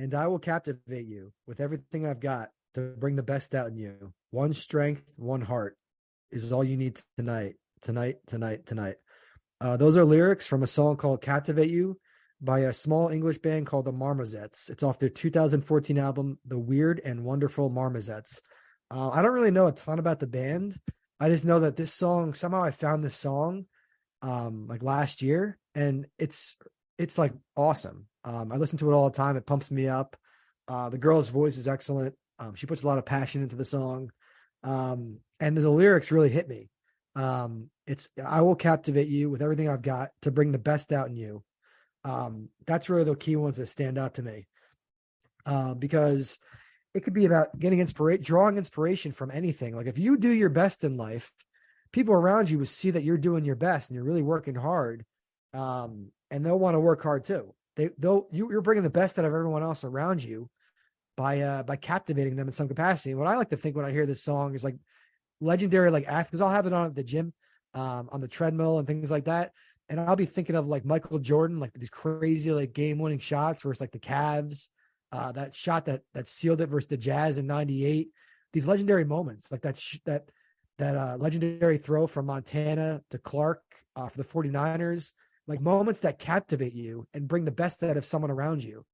and I will captivate you with everything I've got to bring the best out in you. One strength, one heart is all you need tonight, tonight, tonight, tonight. Those are lyrics from a song called Captivate You by a small English band called the Marmozets. It's off their 2014 album, The Weird and Wonderful Marmozets. I don't really know a ton about the band. I just know that this song, somehow I found this song like last year, and it's like awesome. I listen to it all the time. It pumps me up. The girl's voice is excellent. She puts a lot of passion into the song. And the lyrics really hit me. It's I will captivate you with everything I've got to bring the best out in you. That's really the key ones that stand out to me. Because it could be about getting drawing inspiration from anything. Like if you do your best in life, people around you will see that you're doing your best and you're really working hard. And they'll want to work hard too. You're bringing the best out of everyone else around you by captivating them in some capacity. And what I like to think when I hear this song is like legendary, like athletes, because I'll have it on at the gym, on the treadmill and things like that. And I'll be thinking of like Michael Jordan, like these crazy, like game winning shots versus like the Cavs, that shot that sealed it versus the Jazz in '98. These legendary moments, like that legendary throw from Montana to Clark for the 49ers, like moments that captivate you and bring the best out of someone around you.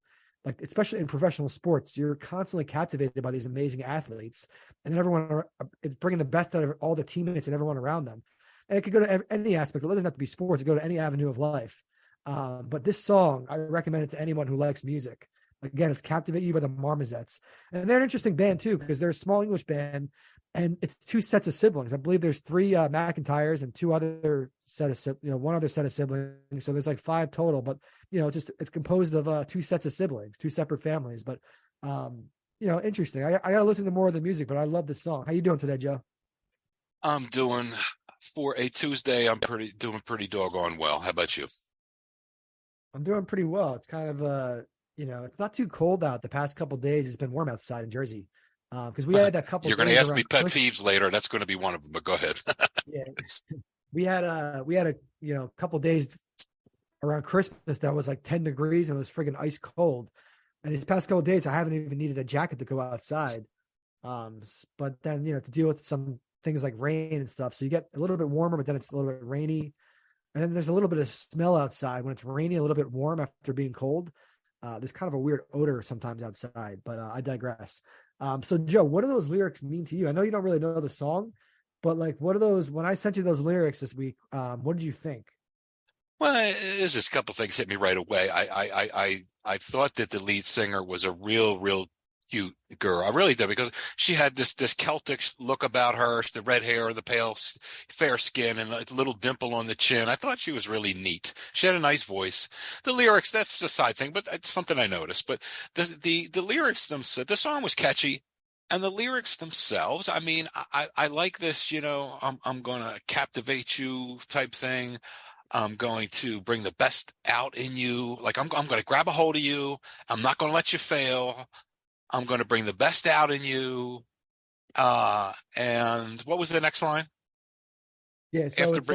Like, especially in professional sports, you're constantly captivated by these amazing athletes, and then everyone is bringing the best out of all the teammates and everyone around them. And it could go to any aspect. It doesn't have to be sports. It could go to any avenue of life. But this song, I recommend it to anyone who likes music. Again, it's Captivate You by the Marmozets. And they're an interesting band too, because they're a small English band and it's two sets of siblings. I believe there's three McIntyres and one other set of siblings. So there's like five total, but it's composed of two sets of siblings, two separate families. But interesting. I got to listen to more of the music, but I love this song. How you doing today, Joe? I'm doing, for a Tuesday, doing pretty doggone well. How about you? I'm doing pretty well. It's kind of it's not too cold out the past couple of days. It's been warm outside in Jersey. Because we had that couple. You're going to ask me pet peeves later. That's going to be one of them. But go ahead. Yeah, we had a couple days around Christmas that was like 10 degrees and it was friggin' ice cold. And these past couple of days, I haven't even needed a jacket to go outside. But then to deal with some things like rain and stuff, so you get a little bit warmer, but then it's a little bit rainy, and then there's a little bit of smell outside when it's rainy, a little bit warm after being cold. There's kind of a weird odor sometimes outside, but I digress. So Joe, what do those lyrics mean to you? I know you don't really know the song, but like, what are those, when I sent you those lyrics this week, what did you think? Well, there's just a couple things hit me right away. I thought that the lead singer was a real cute girl. I really did, because she had this Celtic look about her, the red hair, the pale, fair skin, and a little dimple on the chin. I thought she was really neat. She had a nice voice. The lyrics, that's a side thing, but it's something I noticed. But the lyrics themselves, the song was catchy. And the lyrics themselves, I mean, I like this, I'm going to captivate you type thing. I'm going to bring the best out in you. Like, I'm going to grab a hold of you. I'm not going to let you fail. I'm going to bring the best out in you. And what was the next line? Yeah, so it's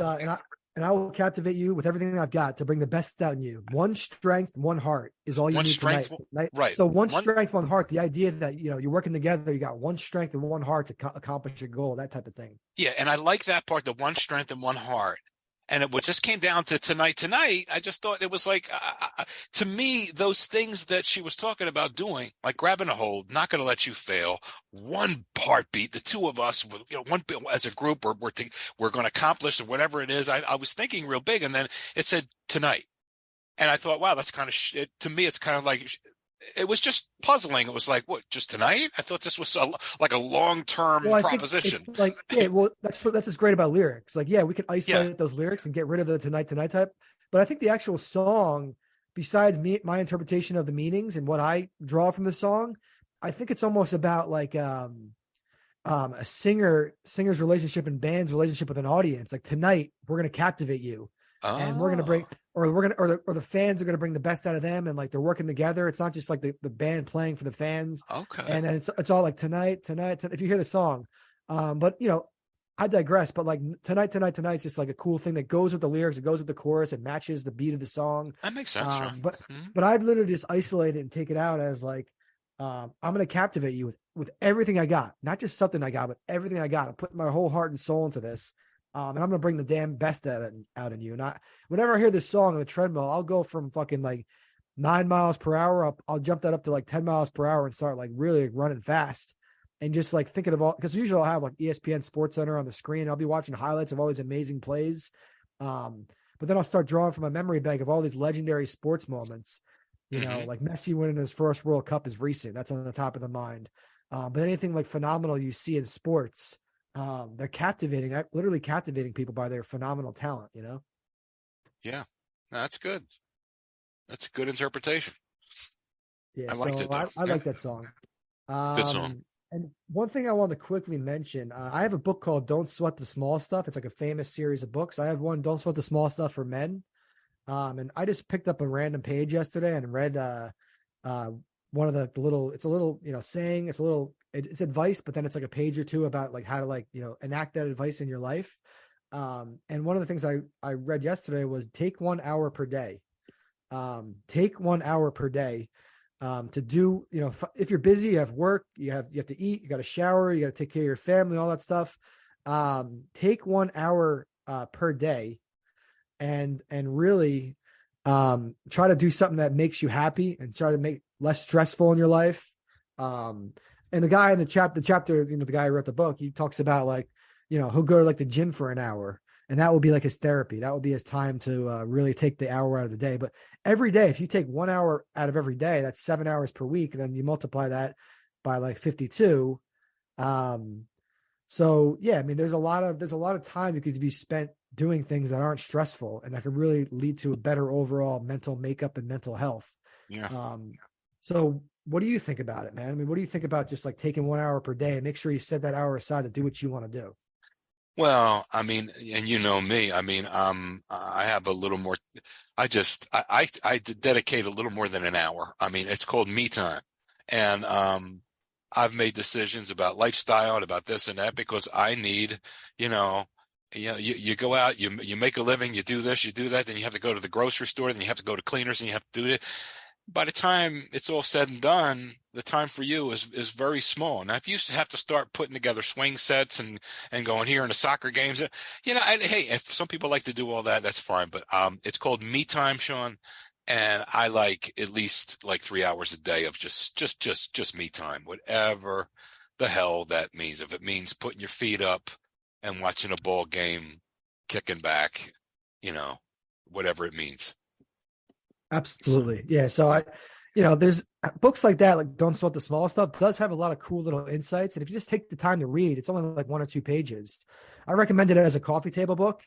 and I will captivate you with everything I've got to bring the best out in you. One strength, one heart is all you need tonight. Right. So one strength, one heart. The idea that you're working together. You got one strength and one heart to accomplish your goal. That type of thing. Yeah, and I like that part. The one strength and one heart. And it just came down to tonight. I just thought it was like, to me, those things that she was talking about doing, like grabbing a hold, not going to let you fail, one heartbeat, the two of us, one as a group, we're going to accomplish whatever it is. I was thinking real big, and then it said tonight, and I thought, wow, that's kind of to me. It's kind of like, it was just puzzling. It was like, what, just tonight? I thought this was like a long-term proposition. It's like, yeah, well, that's what's great about lyrics. Like, yeah, we could isolate those lyrics and get rid of the tonight type. But I think the actual song, besides my interpretation of the meanings and what I draw from the song, I think it's almost about like a singer's relationship and band's relationship with an audience. Like, tonight, we're going to captivate you. Oh. And we're going to bring, or the fans are going to bring the best out of them. And like, they're working together. It's not just like the band playing for the fans. Okay. And then it's all like tonight. If you hear the song, but I digress, but like tonight's just like a cool thing that goes with the lyrics, it goes with the chorus, it matches the beat of the song. That makes sense, Sean. But Mm-hmm. I'd literally just isolate it and take it out as like, I'm gonna captivate you with everything I got, not just something I got, but everything I got. I'm putting my whole heart and soul into this, and I'm gonna bring the damn best out in you. And whenever I hear this song on the treadmill, I'll go from fucking like 9 miles per hour. I'll jump that up to like 10 miles per hour and start like really running fast and just like thinking of all, because usually I'll have like ESPN Sports Center on the screen. I'll be watching highlights of all these amazing plays. But then I'll start drawing from a memory bank of all these legendary sports moments. You know, like Messi winning his first World Cup is recent. That's on the top of the mind. But anything like phenomenal you see in sports, they're captivating, literally captivating people by their phenomenal talent, you know? Yeah, that's good. That's a good interpretation. Yeah, I liked so it though. I like that song. Good song. And one thing I want to quickly mention, I have a book called Don't Sweat the Small Stuff. It's like a famous series of books. I have one, Don't Sweat the Small Stuff for Men. And I just picked up a random page yesterday and read one of the little, it's a little, saying, it's advice, but then it's like a page or two about like how to like, enact that advice in your life. And one of the things I read yesterday was take 1 hour per day. Take 1 hour per day to do, if you're busy, you have work, you have to eat, you got to shower, you got to take care of your family, all that stuff. Take 1 hour per day and really try to do something that makes you happy and try to make less stressful in your life. And the guy in the chapter, the guy who wrote the book, he talks about like, he'll go to like the gym for an hour. And that will be like his therapy. That will be his time to really take the hour out of the day. But every day, if you take 1 hour out of every day, that's 7 hours per week. And then you multiply that by like 52. So yeah, I mean, there's a lot of time you could be spent doing things that aren't stressful and that could really lead to a better overall mental makeup and mental health. Yeah. So what do you think about it, man? I mean, what do you think about just like taking 1 hour per day and make sure you set that hour aside to do what you want to do? Well, I mean, and you know me, I mean, I have a little more, I dedicate a little more than an hour. I mean, it's called me time. And, I've made decisions about lifestyle and about this and that because I need, you go out, you make a living, you do this, you do that, then you have to go to the grocery store, then you have to go to cleaners and you have to do it. By the time it's all said and done, the time for you is very small. Now, if you have to start putting together swing sets and going here in the soccer games, hey, if some people like to do all that, that's fine. But it's called me time, Sean, and I like at least like 3 hours a day of just me time, whatever the hell that means. If it means putting your feet up and watching a ball game, kicking back, whatever it means. Absolutely. Yeah. So there's books like that, like Don't Sweat the Small Stuff does have a lot of cool little insights. And if you just take the time to read, it's only like 1 or 2 pages. I recommended it as a coffee table book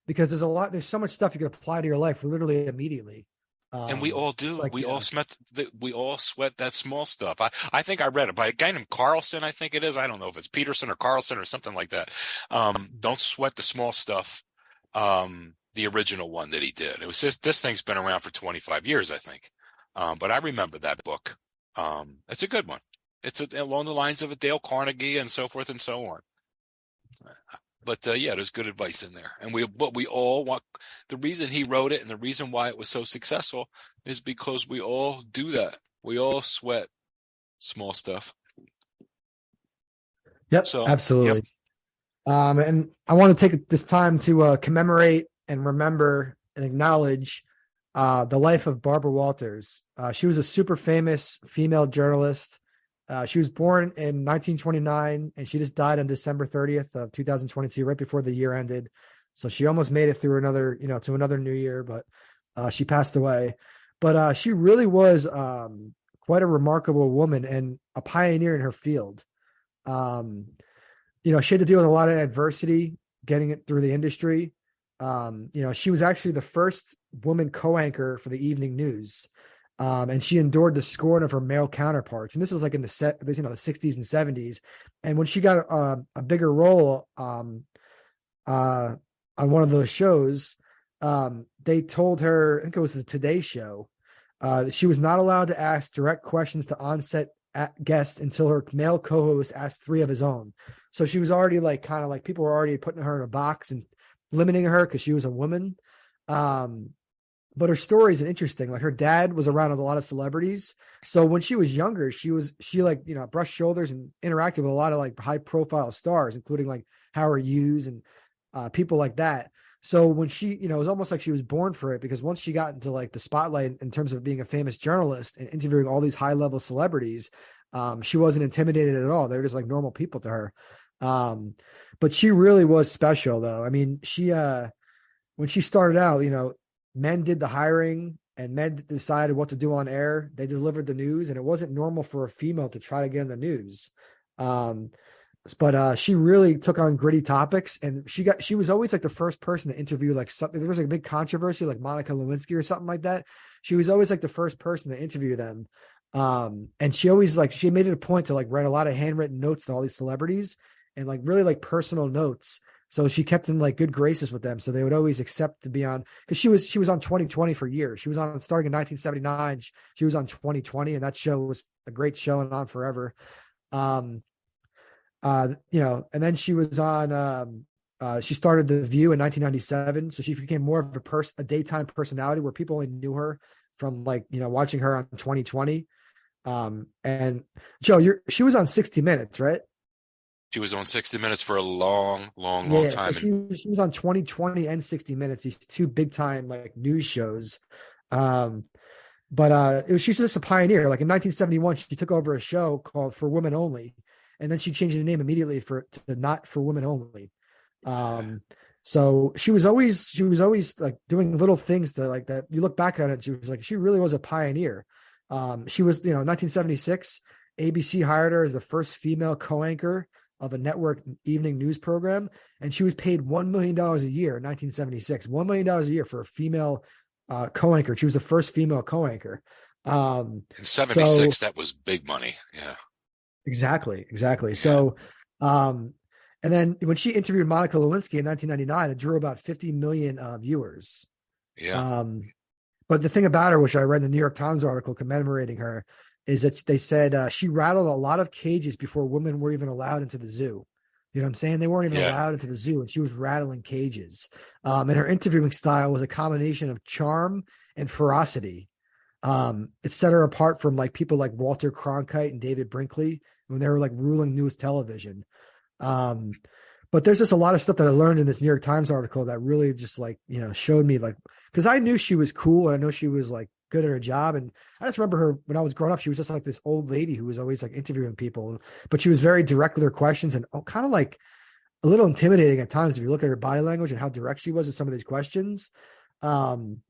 because there's so much stuff you can apply to your life literally immediately. And we all do. Like, we all sweat that small stuff. I think I read it by a guy named Carlson. I think it is. I don't know if it's Peterson or Carlson or something like that. Don't sweat the small stuff. The original one that he did. It was this thing's been around for 25 years, I think. But I remember that book. It's a good one. It's along the lines of a Dale Carnegie and so forth and so on. But there's good advice in there. And we all want, the reason he wrote it and the reason why it was so successful is because we all do that. We all sweat small stuff. Yep, so, absolutely. Yep. And I want to take this time to commemorate and remember and acknowledge the life of Barbara Walters. She was a super famous female journalist. She was born in 1929 and she just died on December 30th of 2022, right before the year ended. So she almost made it through to another new year, but she passed away. But she really was quite a remarkable woman and a pioneer in her field. She had to deal with a lot of adversity getting it through the industry. She was actually the first woman co-anchor for the evening news. And she endured the scorn of her male counterparts. And this was like in the 60s and 70s. And when she got a bigger role on one of those shows, they told her, I think it was the Today Show, that she was not allowed to ask direct questions to on-set guests until her male co-host asked 3 of his own. So she was already like kind of like people were already putting her in a box and limiting her because she was a woman. Um, but her story is interesting. Like her dad was around with a lot of celebrities. So when she was younger, she like, brushed shoulders and interacted with a lot of like high profile stars, including like Howard Hughes and people like that. So when she, it was almost like she was born for it, because once she got into like the spotlight in terms of being a famous journalist and interviewing all these high level celebrities, she wasn't intimidated at all. They were just like normal people to her. Um, but she really was special though. I mean, when she started out, men did the hiring and men decided what to do on air. They delivered the news, and it wasn't normal for a female to try to get in the news. Um, but she really took on gritty topics, and she was always like the first person to interview like something. There was like a big controversy, like Monica Lewinsky or something like that. She was always like the first person to interview them. And she always like she made it a point to like write a lot of handwritten notes to all these celebrities and like really like personal notes. So she kept in like good graces with them. So they would always accept to be on, because she was on 2020 for years. She was on starting in 1979. She was on 2020, and that show was a great show and on forever. Um, and then she was on she started The View in 1997. So she became more of a daytime personality where people only knew her from like, watching her on 2020. And Joe, she was on 60 Minutes, right? She was on 60 Minutes for a long, long, long Yeah, so time. she was on 2020 and 60 Minutes, these two big time like news shows. Um, but she's just a pioneer. Like in 1971, she took over a show called For Women Only, and then she changed the name immediately to Not For Women Only. Um, so she was always like doing little things that like that. You look back at it, she really was a pioneer. She was, 1976, ABC hired her as the first female co-anchor of a network evening news program, and she was paid $1 million a year in 1976. $1 million a year for a female co-anchor. She was the first female co-anchor. In 76, So that was big money. Yeah. exactly. Yeah. So, and then when she interviewed Monica Lewinsky in 1999, it drew about 50 million viewers. Yeah. But the thing about her, which I read in the New York Times article commemorating her, is that they said she rattled a lot of cages before women were even allowed into the zoo. You know what I'm saying? They weren't even Yeah. allowed into the zoo, and she was rattling cages. And her interviewing style was a combination of charm and ferocity. It set her apart from like people like Walter Cronkite and David Brinkley when they were like ruling news television. Um, but there's just a lot of stuff that I learned in this New York Times article that really just like, showed me like, because I knew she was cool and I know she was like good at her job. And I just remember her when I was growing up, she was just like this old lady who was always like interviewing people, but she was very direct with her questions and kind of like a little intimidating at times if you look at her body language and how direct she was with some of these questions. Um,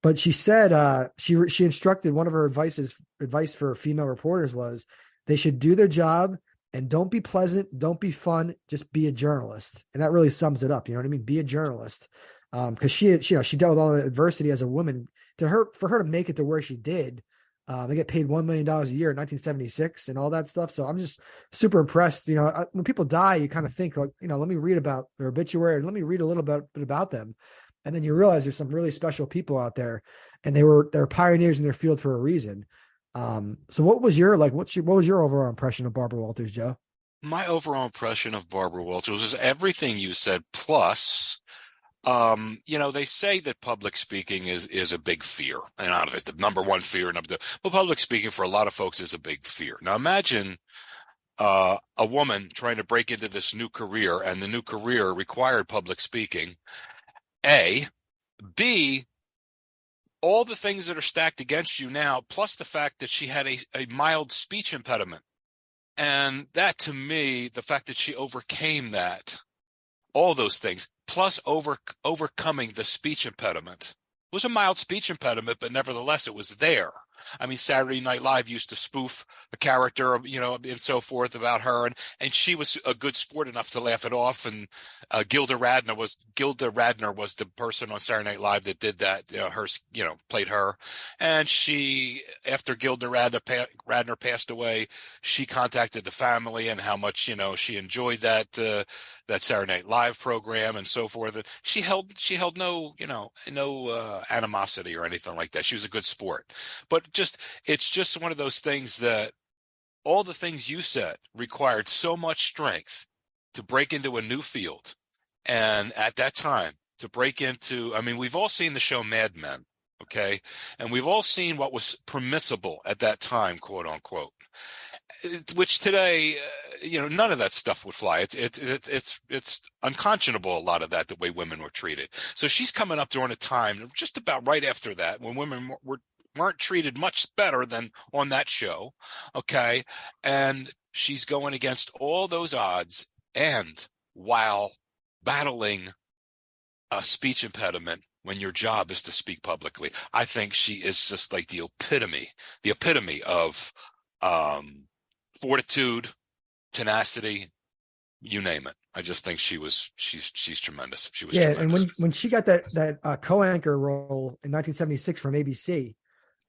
but she said she instructed one of her advice for female reporters was they should do their job and don't be pleasant, don't be fun, just be a journalist. And that really sums it up. You know what I mean? Be a journalist. Because she dealt with all the adversity as a woman. For her to make it to where she did, they get paid $1 million a year in 1976 and all that stuff. So I'm just super impressed. When people die, you kind of think like, let me read about their obituary and let me read a little bit about them. And then you realize there's some really special people out there, and they're pioneers in their field for a reason. So what was your overall impression of Barbara Walters, Joe? My overall impression of Barbara Walters is everything you said, plus, they say that public speaking is a big fear. And it's the number one fear. But public speaking for a lot of folks is a big fear. Now imagine a woman trying to break into this new career, and the new career required public speaking. A. B. All the things that are stacked against you now, plus the fact that she had a mild speech impediment. And that, to me, the fact that she overcame that, all those things, plus overcoming the speech impediment. It was a mild speech impediment, but nevertheless, it was there. I mean, Saturday Night Live used to spoof a character, and so forth about her, and she was a good sport enough to laugh it off. And Gilda Radner was the person on Saturday Night Live that did that. Played her, and she, after Gilda Radner passed away, she contacted the family and how much she enjoyed that Saturday Night Live program and so forth. She held no animosity or anything like that. She was a good sport, but it's just one of those things that all the things you said required so much strength to break into a new field. And at that time, to break into, I mean, we've all seen the show Mad Men, okay? And we've all seen what was permissible at that time, quote unquote, which today, none of that stuff would fly. It's unconscionable, a lot of that, the way women were treated. So she's coming up during a time just about right after that when women weren't treated much better than on that show, okay? And she's going against all those odds, and while battling a speech impediment when your job is to speak publicly. I think she is just like the epitome of fortitude, tenacity, you name it. I just think she's tremendous. She was tremendous. And when she got that co-anchor role in 1976 from ABC,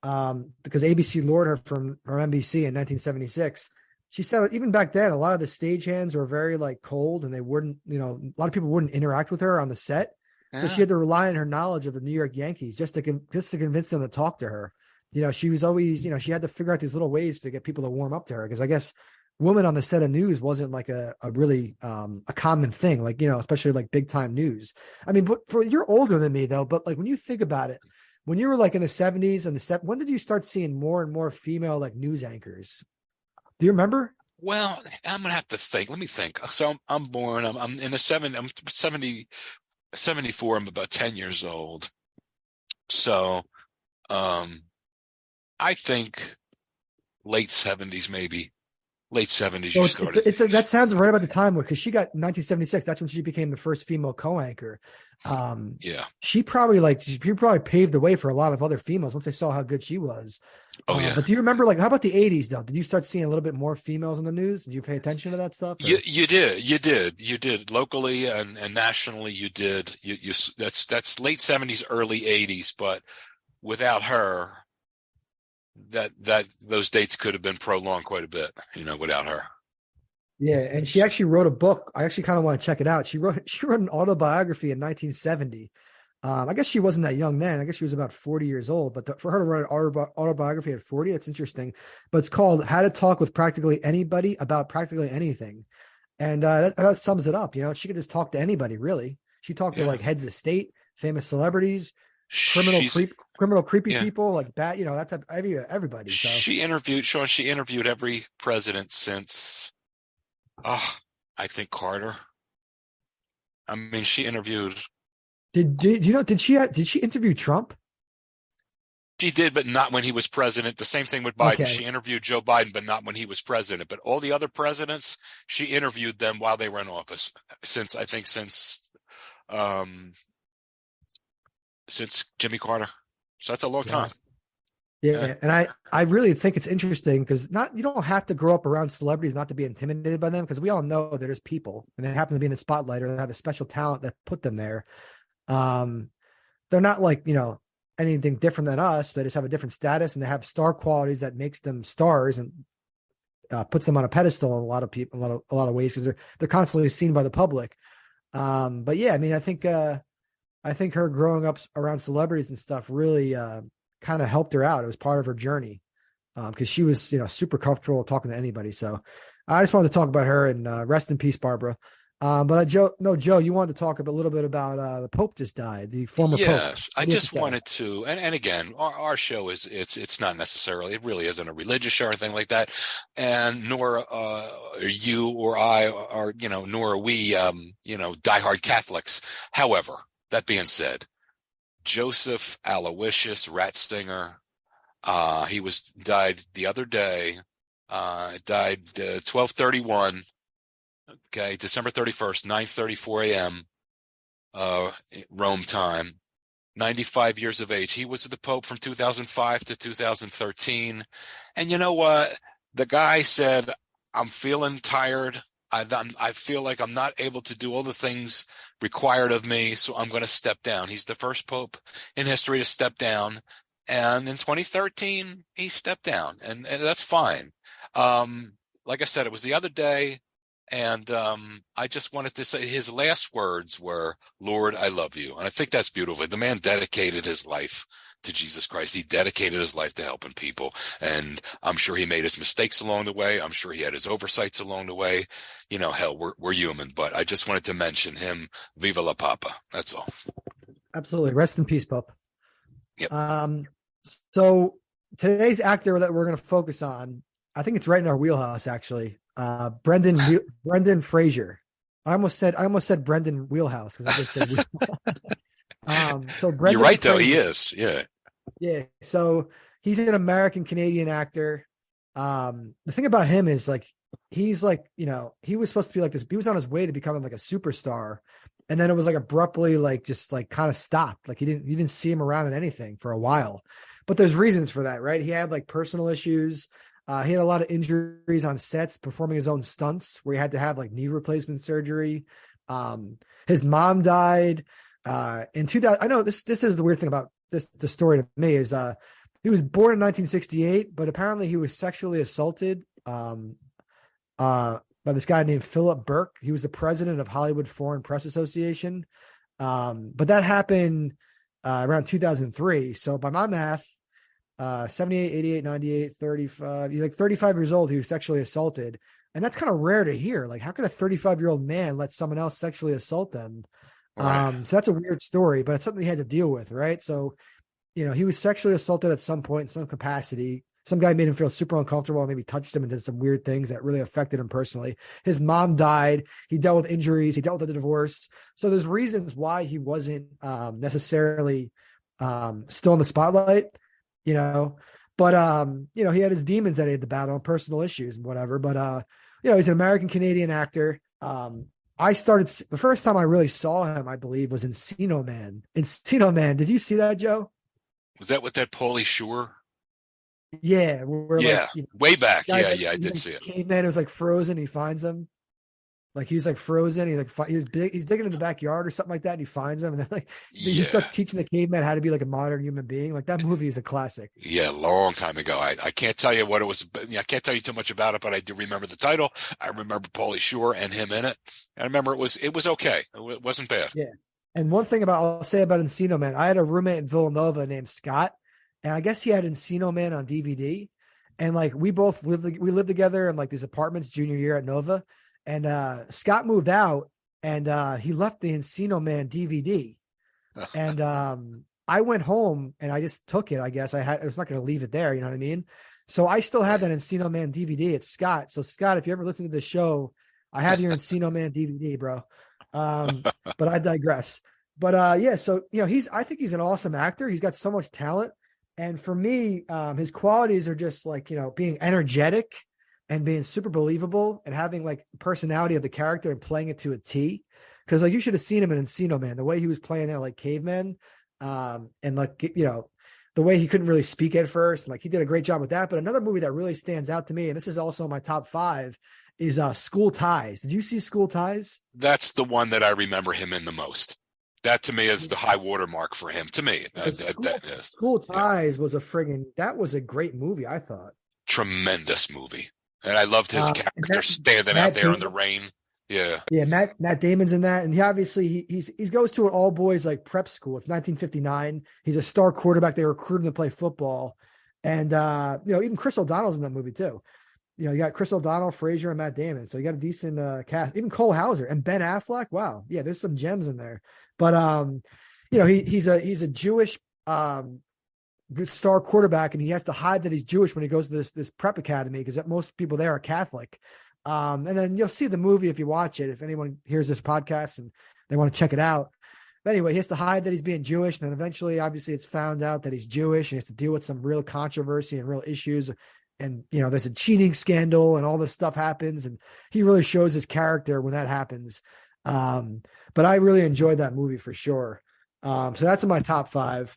because ABC lured her from NBC in 1976. She said even back then, a lot of the stagehands were very like cold, and they wouldn't, a lot of people wouldn't interact with her on the set. Yeah. So she had to rely on her knowledge of the New York Yankees just to convince them to talk to her. She was always, she had to figure out these little ways to get people to warm up to her, because I guess women on the set of news wasn't like a really a common thing, like, especially like big time news. I mean, but you're older than me though, but like when you think about it, when you were like in the 70s and when did you start seeing more and more female like news anchors? Do you remember? Well, I'm gonna have to think. Let me think. So I'm born. I'm in the I'm 74. I'm about 10 years old. So, I think late 70s, maybe late 70s. So you started. That sounds right about the time because she got 1976. That's when she became the first female co-anchor. Yeah. She probably paved the way for a lot of other females once they saw how good she was. Oh yeah. But do you remember, like, how about the 80s though? Did you start seeing a little bit more females in the news? Did you pay attention to that stuff? You did locally and nationally. You did. That's late 70s, early 80s. But without her, those dates could have been prolonged quite a bit. Without her. Yeah, and she actually wrote a book. I actually kind of want to check it out. She wrote an autobiography in 1970. I guess she wasn't that young then. I guess she was about 40 years old. But for her to write an autobiography at 40, that's interesting. But it's called How to Talk with Practically Anybody About Practically Anything. And that sums it up. She could just talk to anybody, really. She talked to like heads of state, famous celebrities, criminal creepy people, like that, that type of everybody. So. She interviewed every president since, I think Carter. I mean, she interviewed. Did she interview Trump? She did, but not when he was president. The same thing with Biden. Okay. She interviewed Joe Biden, but not when he was president. But all the other presidents, she interviewed them while they were in office. Since Jimmy Carter. So that's a long time. Yeah. And I really think it's interesting because you don't have to grow up around celebrities not to be intimidated by them, because we all know they're just people and they happen to be in the spotlight or they have a special talent that put them there. They're not like, anything different than us. They just have a different status and they have star qualities that makes them stars and puts them on a pedestal in a lot of people, a lot of ways, because they're constantly seen by the public. But yeah, I mean, I think her growing up around celebrities and stuff really kind of helped her out. It was part of her journey because she was, super comfortable talking to anybody. So I just wanted to talk about her, and rest in peace, Barbara. But Joe, you wanted to talk a little bit about the Pope just died, the former Pope. Yes, I just wanted to, and again, our show it's not necessarily, it really isn't a religious show or anything like that, and nor you or I are, nor are we, diehard Catholics. However, that being said, Joseph Aloysius Ratzinger, he died the other day. Died 12/31. Okay, December 31st, 9:34 a.m. Rome time. 95 years of age. He was the Pope from 2005 to 2013. And you know what? The guy said, "I'm feeling tired. I feel like I'm not able to do all the things required of me, so I'm going to step down." He's the first Pope in history to step down. And in 2013, he stepped down, and that's fine. Like I said, it was the other day, and I just wanted to say his last words were, "Lord, I love you." And I think that's beautiful. The man dedicated his life to Jesus Christ. He dedicated his life to helping people. And I'm sure he made his mistakes along the way. I'm sure he had his oversights along the way. You know, hell, we're human, but I just wanted to mention him. Viva la Papa. That's all. Absolutely. Rest in peace, Pope. Yep. So today's actor that we're going to focus on, I think it's right in our wheelhouse, actually. Brendan Fraser. I almost said Brendan Wheelhouse because I just said wheelhouse. So Brendan You're right, Fraser, though. He is. Yeah. Yeah. So he's an American Canadian actor. The thing about him is like he's like, you know, he was supposed to be like this. He was on his way to becoming like a superstar. And then it was like abruptly like just like kind of stopped. Like you didn't see him around in anything for a while. But there's reasons for that, right? He had like personal issues. He had a lot of injuries on sets performing his own stunts where he had to have like knee replacement surgery. His mom died in 2000. I know this is the weird thing about the story to me is he was born in 1968, but apparently he was sexually assaulted by this guy named Philip Burke. He was the president of Hollywood Foreign Press Association. But that happened around 2003. So by my math, 78, 88, 98, 35, he's like 35 years old. He was sexually assaulted. And that's kind of rare to hear. Like, how could a 35-year-old man let someone else sexually assault them? Right. So that's a weird story, but it's something he had to deal with, right? So, you know, he was sexually assaulted at some point in some capacity. Some guy made him feel super uncomfortable and maybe touched him and did some weird things that really affected him personally. His mom died. He dealt with injuries. He dealt with a divorce. So there's reasons why he wasn't necessarily still in the spotlight, you know. But, you know, he had his demons that he had to battle and personal issues and whatever. But, you know, he's an American-Canadian actor. The first time I really saw him, I believe, was in Encino Man. Encino Man. Did you see that, Joe? Was that with that Pauly Shore? Yeah. Like, you know, way back. Yeah, like, I did see it. Caveman was like frozen. He finds him. Like he was like frozen. He's digging in the backyard or something like that. And he finds him. And then like he starts teaching the caveman how to be like a modern human being. Like that movie is a classic. Yeah, long time ago. I can't tell you what it was. I can't tell you too much about it, but I do remember the title. I remember Pauly Shore and him in it. I remember it was okay. It wasn't bad. Yeah. And one thing I'll say about Encino Man, I had a roommate in Villanova named Scott, and I guess he had Encino Man on DVD. And like we lived together in like these apartments junior year at Nova. And Scott moved out and he left the Encino Man DVD. And I went home and I just took it. I guess I was not going to leave it there. You know what I mean? So I still have that Encino Man DVD. It's Scott. So Scott, if you ever listen to this show, I have your Encino Man DVD, bro. But I digress. But yeah, so you know, I think he's an awesome actor. He's got so much talent. And for me, his qualities are just like, you know, being energetic and being super believable and having like personality of the character and playing it to a T. Cause like you should have seen him in Encino Man, the way he was playing there like caveman. And like, you know, the way he couldn't really speak at first. Like he did a great job with that. But another movie that really stands out to me, and this is also in my top 5, is School Ties. Did you see School Ties? That's the one that I remember him in the most. That to me is the high watermark for him. To me, School Ties was that was a great movie. I thought tremendous movie. And I loved his character standing out there in the rain. Yeah. Yeah. Matt Damon's in that. And he obviously, he goes to an all boys like prep school. It's 1959. He's a star quarterback. They recruit him to play football. And, you know, even Chris O'Donnell's in that movie too. You know, you got Chris O'Donnell, Fraser, and Matt Damon. So you got a decent cast. Even Cole Hauser and Ben Affleck. Wow. Yeah. There's some gems in there. But, you know, he's a Jewish, good star quarterback, and he has to hide that he's Jewish when he goes to this prep academy because most people there are Catholic. And then you'll see the movie if you watch it. If anyone hears this podcast and they want to check it out. But anyway, he has to hide that he's being Jewish. And then eventually, obviously, it's found out that he's Jewish and he has to deal with some real controversy and real issues. And, you know, there's a cheating scandal and all this stuff happens. And he really shows his character when that happens. But I really enjoyed that movie for sure. So that's in my top 5.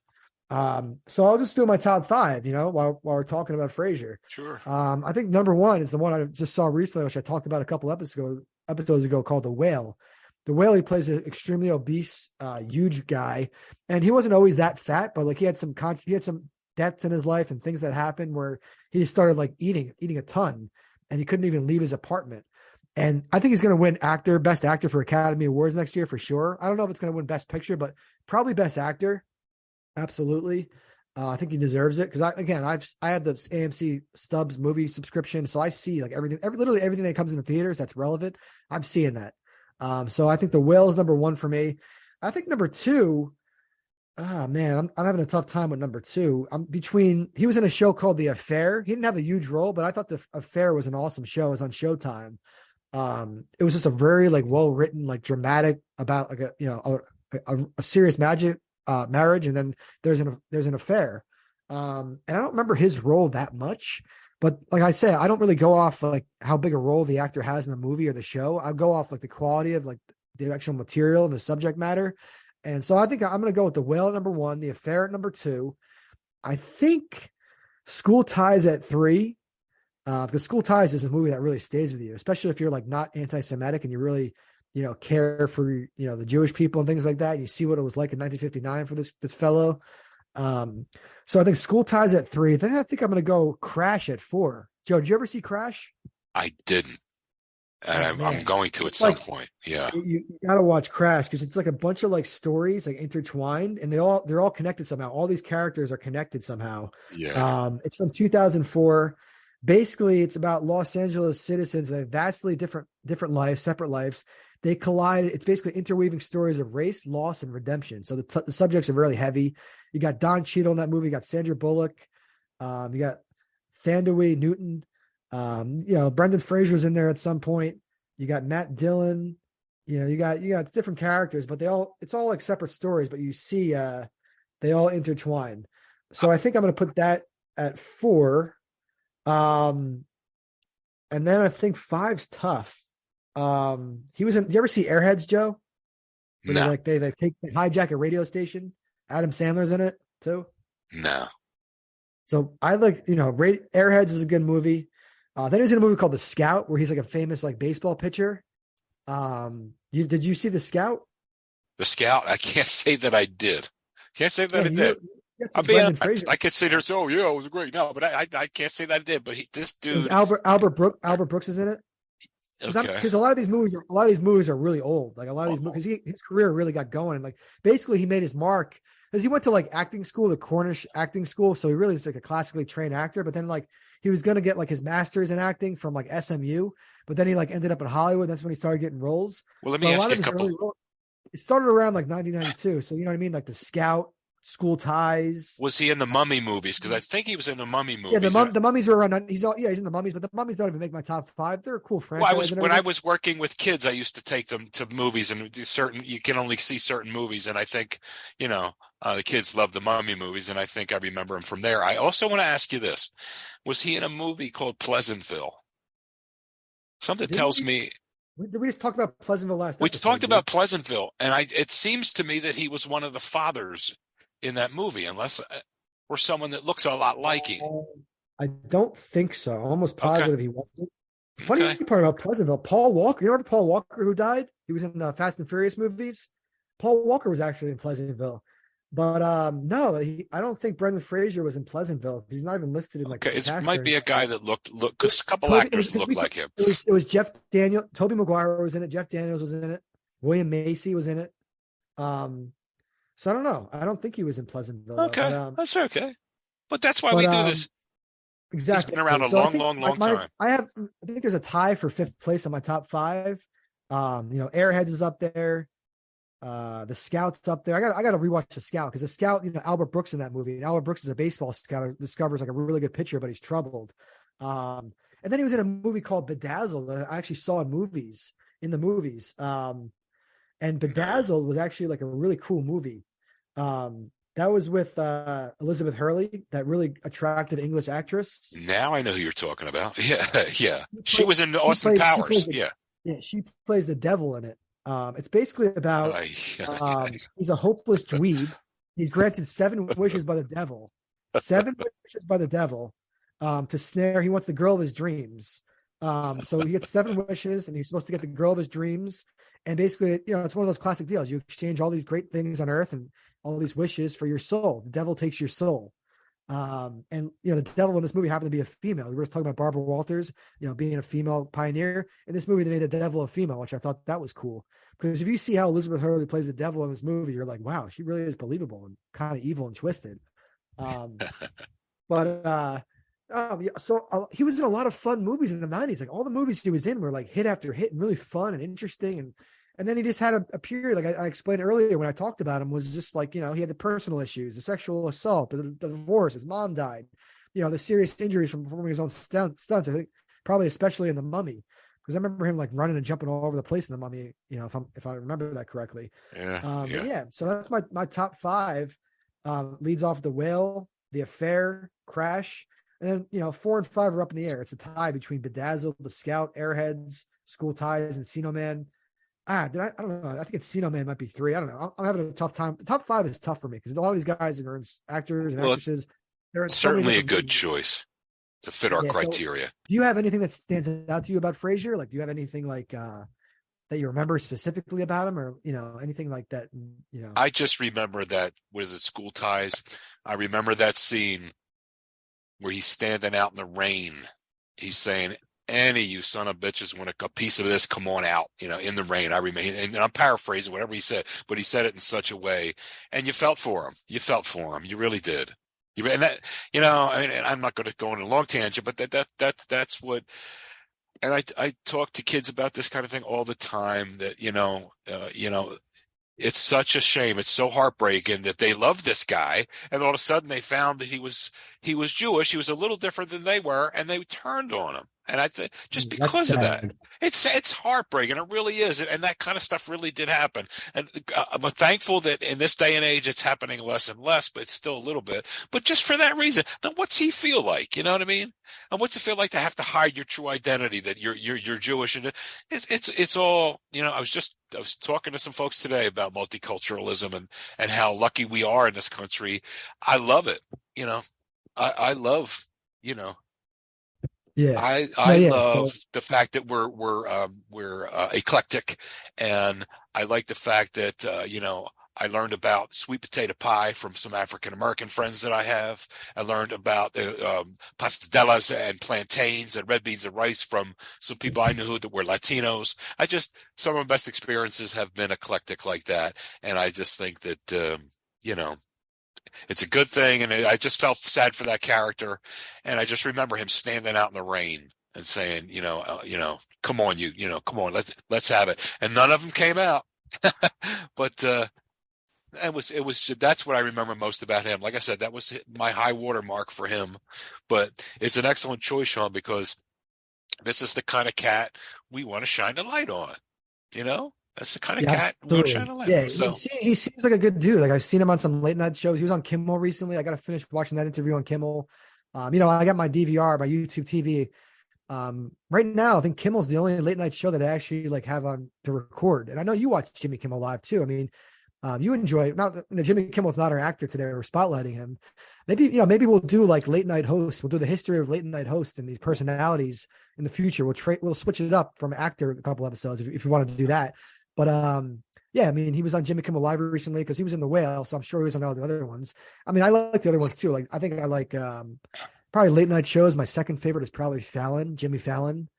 So I'll just do my top 5, you know, while we're talking about Fraser. Sure. I think number 1 is the one I just saw recently, which I talked about a couple episodes ago, called The Whale. The Whale, he plays an extremely obese, huge guy, and he wasn't always that fat, but like he had some depth in his life and things that happened where he started like eating a ton, and he couldn't even leave his apartment. And I think he's going to win Best Actor for Academy Awards next year for sure. I don't know if it's going to win Best Picture, but probably Best Actor. Absolutely. I think he deserves it because I have the AMC Stubs movie subscription, so I see like literally everything that comes in the theaters that's relevant. I'm seeing that. So I think The Whale is number one for me. I think number two. Ah man, I'm having a tough time with number two. I'm between. He was in a show called The Affair. He didn't have a huge role, but I thought The Affair was an awesome show. It was on Showtime. It was just a very like well written, like dramatic about like a serious marriage, and then there's an affair. And I don't remember his role that much, but like I said, I don't really go off like how big a role the actor has in the movie or the show. I go off like the quality of like the actual material and the subject matter. And so I think I'm going to go with The Whale at number one, The Affair at number two. I think School Ties at three, because School Ties is a movie that really stays with you, especially if you're like not anti-Semitic and you really, care for, the Jewish people and things like that. You see what it was like in 1959 for this fellow. So I think School Ties at three. Then I think I'm going to go Crash at four. Joe, did you ever see Crash? I didn't. And I'm going to at some point. Yeah. You gotta watch Crash because it's like a bunch of like stories like intertwined and they're all connected somehow. All these characters are connected somehow. Yeah. It's from 2004. Basically, it's about Los Angeles citizens with vastly different lives, separate lives. They collide. It's basically interweaving stories of race, loss, and redemption. So the subjects are really heavy. You got Don Cheadle in that movie. You got Sandra Bullock. You got Thandaway Newton. Brendan Fraser was in there at some point. You got Matt Dillon. You got different characters, but it's all like separate stories, but you see they all intertwine. So I think I'm going to put that at four. And then I think five's tough. He was in. Do you ever see Airheads, Joe? Where No. they hijack a radio station. Adam Sandler's in it too. No. So I like Airheads is a good movie. Then he was in a movie called The Scout, where he's like a famous like baseball pitcher. Did you see The Scout? The Scout. I can't say that I did. Can't say that I did. I'll be honest. I could say there's. Oh yeah, it was great. No, but I can't say that I did. But this dude, Albert Brooks is in it. Because a lot of these movies are really old. Like a lot of these movies, his career really got going, and like basically he made his mark because he went to like acting school, the Cornish acting school. So he really was like a classically trained actor. But then like he was gonna get like his master's in acting from like SMU, but then he like ended up in Hollywood. That's when he started getting roles. Well, let me ask you a couple. It started around like 1992. So you know what I mean, like The Scout. School Ties. Was he in the Mummy movies? Because I think he was in the Mummy movies. Yeah, the Mummies were around. He's in the Mummies, but the Mummies don't even make my top five. They're a cool franchise. Well, when I was working with kids, I used to take them to movies, and you can only see certain movies, and I think the kids love the Mummy movies, and I think I remember him from there. I also want to ask you this: was he in a movie called Pleasantville? Something tells me. Did we just talk about Pleasantville last? We talked about Pleasantville, and it seems to me that he was one of the fathers in that movie, unless we're someone that looks a lot like him. I don't think so. I'm almost positive he wasn't. The funny part about Pleasantville, Paul Walker. You remember Paul Walker who died? He was in the Fast and Furious movies. Paul Walker was actually in Pleasantville, but no, I don't think Brendan Fraser was in Pleasantville. He's not even listed in like. Okay, it might be a guy that looked because a couple actors look like him. It was Jeff Daniel, Tobey Maguire was in it. Jeff Daniels was in it. William Macy was in it. So I don't know. I don't think he was in Pleasantville. Okay, but, that's okay. But that's why we do this. Exactly. He's been around a long time. I think there's a tie for fifth place on my top five. Airheads is up there. The Scout's up there. I got to rewatch The Scout because The Scout, Albert Brooks in that movie. And Albert Brooks is a baseball scout who discovers like a really good pitcher, but he's troubled. And then he was in a movie called Bedazzled that I actually saw in the movies. And Bedazzled was actually like a really cool movie. That was with Elizabeth Hurley, that really attractive English actress. Now I know who you're talking about. Yeah. She was in Austin Powers. Yeah, she plays the devil in it. It's basically about he's a hopeless dweeb. He's granted 7 wishes by the devil. 7 wishes by the devil to snare. He wants the girl of his dreams. So he gets 7 wishes, and he's supposed to get the girl of his dreams. And basically, it's one of those classic deals. You exchange all these great things on earth and all these wishes for your soul. The devil takes your soul. And the devil in this movie happened to be a female. We were talking about Barbara Walters, being a female pioneer. In this movie, they made the devil a female, which I thought that was cool. Because if you see how Elizabeth Hurley plays the devil in this movie, you're like, wow, she really is believable and kind of evil and twisted. Um, but yeah, so he was in a lot of fun movies in the 90s. Like all the movies he was in were like hit after hit and really fun and interesting. And then he just had a period, like I explained earlier when I talked about him, was just like, he had the personal issues, the sexual assault, the divorce, his mom died, the serious injuries from performing his own stunts. I think probably especially in The Mummy, because I remember him like running and jumping all over the place in The Mummy, if I remember that correctly. Yeah, But yeah. yeah, so that's my top five. Leads off The Whale, The Affair, Crash, and then 4 and 5 are up in the air. It's a tie between Bedazzled, The Scout, Airheads, School Ties, and Encino Man. I don't know. I think Encino Man might be 3. I don't know. I'm having a tough time. The top 5 is tough for me because a lot of these guys are actors and Well, actresses. They're in so many certainly a different good movies. choice to fit our Yeah. So, criteria. do you have anything that stands out to you about Fraser? Like, do you have anything like that you remember specifically about him, or anything like that? I just remember that, was it School Ties? I remember that scene where he's standing out in the rain. He's saying, "Any you son of bitches want a piece of this? Come on out!" In the rain. I remember, and I'm paraphrasing whatever he said, but he said it in such a way, and you felt for him. You felt for him. You really did. And that, I mean, I'm not going to go on a long tangent, but that's what. And I talk to kids about this kind of thing all the time. That it's such a shame. It's so heartbreaking that they love this guy, and all of a sudden they found that he was Jewish. He was a little different than they were, and they turned on him. And just That's because of that, sad. it's heartbreaking. It really is, and that kind of stuff really did happen. And I'm thankful that in this day and age, it's happening less and less, but it's still a little bit. But just for that reason, now what's he feel like? You know what I mean? And what's it feel like to have to hide your true identity, that you're Jewish? And it's all. I was talking to some folks today about multiculturalism and how lucky we are in this country. I love it. I love. Yeah. No, I yeah. love So the fact that we're eclectic, and I like the fact that I learned about sweet potato pie from some African American friends that I have. I learned about pastelas and plantains and red beans and rice from some people I knew that were Latinos. Some of my best experiences have been eclectic like that, and I just think that it's a good thing. And I just felt sad for that character, and I just remember him standing out in the rain and saying, come on, come on, let's have it. And none of them came out, but that's what I remember most about him. Like I said, that was my high water mark for him. But it's an excellent choice, Sean, because this is the kind of cat we want to shine the light on. That's the kind of yeah, cat we want to shine absolutely. the light Yeah, on. So, he seems like a good dude. Like I've seen him on some late night shows. He was on Kimmel recently. I got to finish watching that interview on Kimmel. I got my DVR, my YouTube TV. Right now, I think Kimmel's the only late night show that I actually like have on to record. And I know you watch Jimmy Kimmel live too. I mean, you enjoy not Jimmy Kimmel's not our actor today. We're spotlighting him. Maybe we'll do like late night hosts. We'll do the history of late night hosts and these personalities in the future. We'll switch it up from actor a couple episodes if you wanted to do that. But yeah, I mean, he was on Jimmy Kimmel Live recently because he was in The Whale, so I'm sure he was on all the other ones. I mean, I like the other ones too. Like I think I like probably late night shows. My second favorite is probably Fallon, Jimmy Fallon.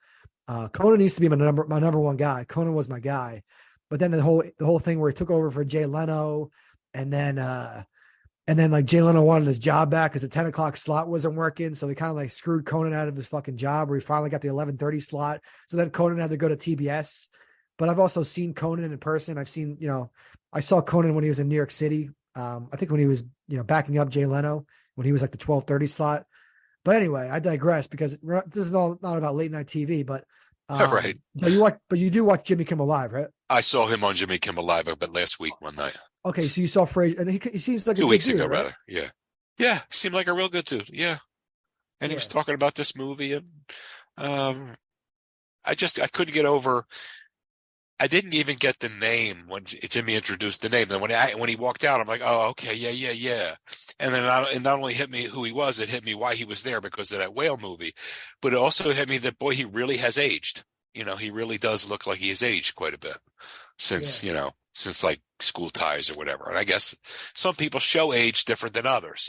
Conan used to be my number one guy. Conan was my guy. But then the whole thing where he took over for Jay Leno, and then like Jay Leno wanted his job back because the 10 o'clock slot wasn't working, so they kind of like screwed Conan out of his fucking job, where he finally got the 11:30 slot. So then Conan had to go to TBS. But I've also seen Conan in person. I saw Conan when he was in New York City. I think when he was backing up Jay Leno when he was like the 12:30 slot. But anyway, I digress because this is all not about late night TV. But right. but you do watch Jimmy Kimmel Live, right? I saw him on Jimmy Kimmel Live, but last week, one night. Okay, so you saw Fraser, and he seems like a 2 weeks good dude, ago, right? rather. Yeah. Yeah. He seemed like a real good dude. Yeah. And he was Yeah. talking about this movie, and I couldn't get over. I didn't even get the name when Jimmy introduced the name. Then when he walked out, I'm like, oh, okay, yeah. And then it not only hit me who he was, it hit me why he was there because of that whale movie. But it also hit me that, boy, he really has aged. He really does look like he has aged quite a bit since, Yeah. since like School Ties or whatever. And I guess some people show age different than others,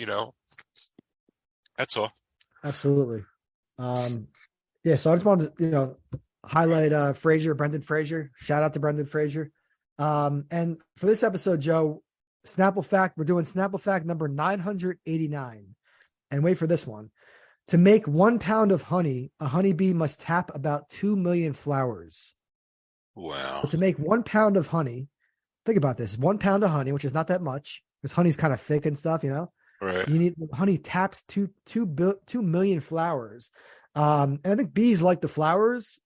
That's all. Absolutely. Yeah, so I just wanted to, highlight Fraser, Brendan Fraser. Shout out to Brendan Fraser. And for this episode, Joe, Snapple Fact. We're doing Snapple Fact number 989. And wait for this one. To make 1 pound of honey, a honeybee must tap about 2 million flowers. Wow. So to make 1 pound of honey, think about this: 1 pound of honey, which is not that much, because honey's kind of thick and stuff, you know. Right. You need honey taps 2 million flowers. And I think bees like the flowers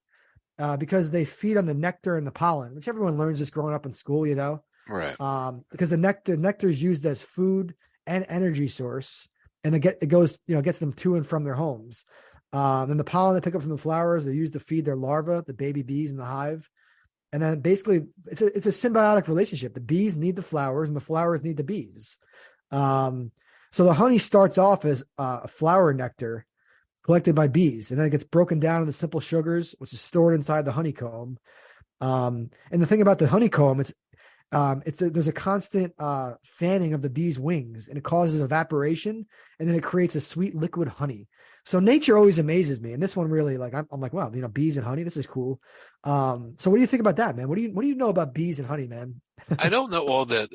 because they feed on the nectar and the pollen, which everyone learns this growing up in school, you know. Right. Because the nectar is used as food and energy source, and it goes, gets them to and from their homes. And the pollen they pick up from the flowers, they use to feed their larvae, the baby bees in the hive. And then basically, it's a symbiotic relationship. The bees need the flowers, and the flowers need the bees. So the honey starts off as a flower nectar collected by bees, and then it gets broken down into simple sugars, which is stored inside the honeycomb. And the thing about the honeycomb, there's a constant fanning of the bee's wings, and it causes evaporation, and then it creates a sweet liquid honey. So nature always amazes me, and this one really, like, I'm like, wow, bees and honey, this is cool. So what do you think about that, man? What do you know about bees and honey, man? I don't know all the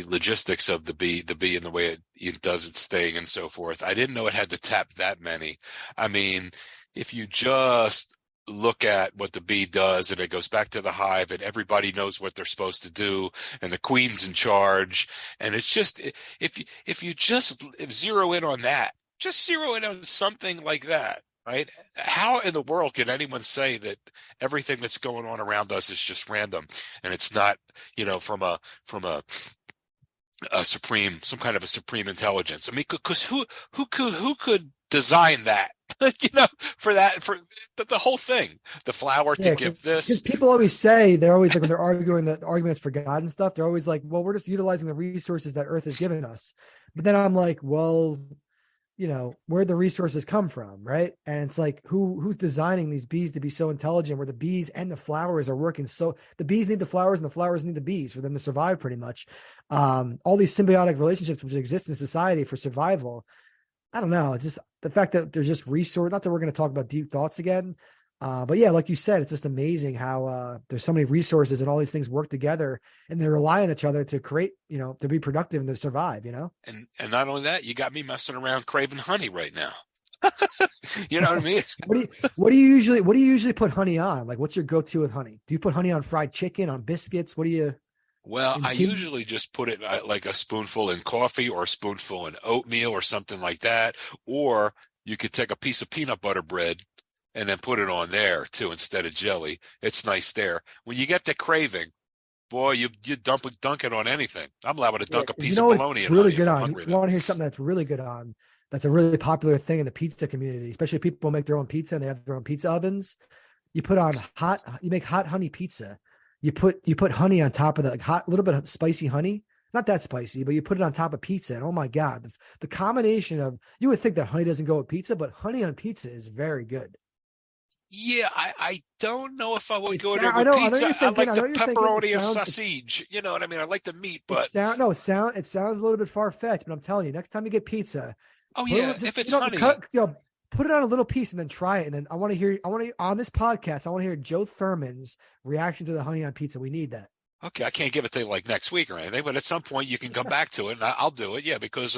logistics of the bee and the way it does its thing and so forth. I didn't know it had to tap that many. I mean, if you just look at what the bee does and it goes back to the hive and everybody knows what they're supposed to do and the queen's in charge, and it's just, if you just zero in on that, just zero in on something like that, right? How in the world can anyone say that everything that's going on around us is just random and it's not, from a some kind of a supreme intelligence? I mean, because who could design that? For the whole thing, the flower to Yeah, give because this. people always say, they're always like, when they're arguing the arguments for God and stuff, they're always like, well, we're just utilizing the resources that Earth has given us. But then I'm like, well, where the resources come from, right? And it's like, who's designing these bees to be so intelligent, where the bees and the flowers are working? So the bees need the flowers and the flowers need the bees for them to survive, pretty much. All these symbiotic relationships which exist in society for survival. I don't know. It's just the fact that there's just resource. Not that we're going to talk about deep thoughts again, but yeah, like you said, it's just amazing how there's so many resources and all these things work together, and they rely on each other to create, to be productive and to survive. And not only that, you got me messing around craving honey right now. You know what I mean? What do you usually put honey on? Like, what's your go-to with honey? Do you put honey on fried chicken, on biscuits? What do you? Well, In I tea? usually just put it like a spoonful in coffee or a spoonful in oatmeal or something like that. Or you could take a piece of peanut butter bread and then put it on there too instead of jelly. It's nice there. When you get the craving, boy, you dunk it on anything. I'm liable to Yeah, dunk a you piece of know bologna it's in really honey good if I'm on. hungry You enough. want to hear something that's really good on? That's a really popular thing in the pizza community, especially people make their own pizza and they have their own pizza ovens. You make hot honey pizza. You put honey on top of the, like, hot, little bit of spicy honey. Not that spicy, but you put it on top of pizza, and oh my God, the combination of, you would think that honey doesn't go with pizza, but honey on pizza is very good. Yeah, I don't know if I would go there I with know, I know pizza. you're I thinking, like I the know you're thinking. pepperoni and sausage. You know what I mean? I like the meat, but It sounds a little bit far fetched, but I'm telling you, next time you get pizza, oh put a yeah, little, just if it's honey, put it on a little piece and then try it. And then I want to on this podcast, I want to hear Joe Thurman's reaction to the honey on pizza. We need that. okay, I can't give it to you like next week or anything, but at some point you can come back to it and I'll do it. Yeah, because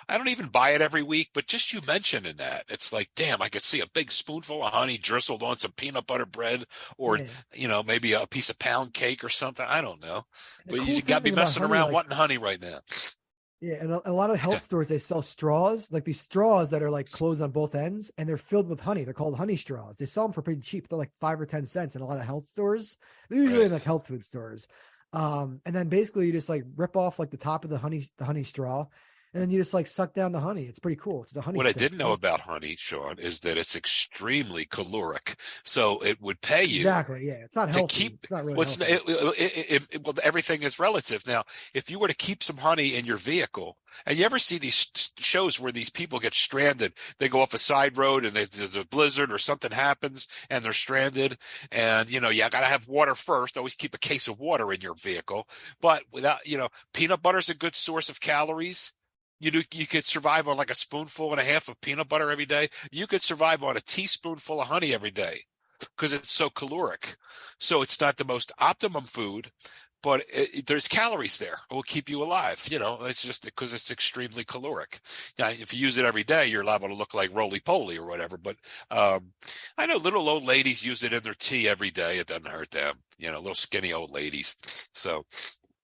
I don't even buy it every week, but just you mentioning that, it's like, damn, I could see a big spoonful of honey drizzled on some peanut butter bread or, Yeah. maybe a piece of pound cake or something. I don't know. And the But cool you got thing me about messing honey, around like, wanting honey right now. yeah, and a lot of health stores, they sell straws, like these straws that are like closed on both ends, and they're filled with honey. They're called honey straws. They sell them for pretty cheap. They're like 5 or 10 cents in a lot of health stores. They're usually Right. in like health food stores. And then basically you just like rip off like the top of the honey straw, and then you just like suck down the honey. It's pretty cool. It's the honey What I stick. didn't know about honey, Sean, is that it's extremely caloric. So it would pay you Exactly. Yeah. It's not to healthy. keep It's not really what's healthy. well, everything is relative. Now, if you were to keep some honey in your vehicle, and you ever see these shows where these people get stranded, they go off a side road and there's a blizzard or something happens and they're stranded, and you got to have water first. Always keep a case of water in your vehicle, but without, peanut butter is a good source of calories. You could survive on like a spoonful and a half of peanut butter every day. You could survive on a teaspoonful of honey every day because it's so caloric. So it's not the most optimum food, but there's calories there. It will keep you alive. It's just because it's extremely caloric. Now, if you use it every day, you're liable to look like roly-poly or whatever. But I know little old ladies use it in their tea every day. It doesn't hurt them. Little skinny old ladies. So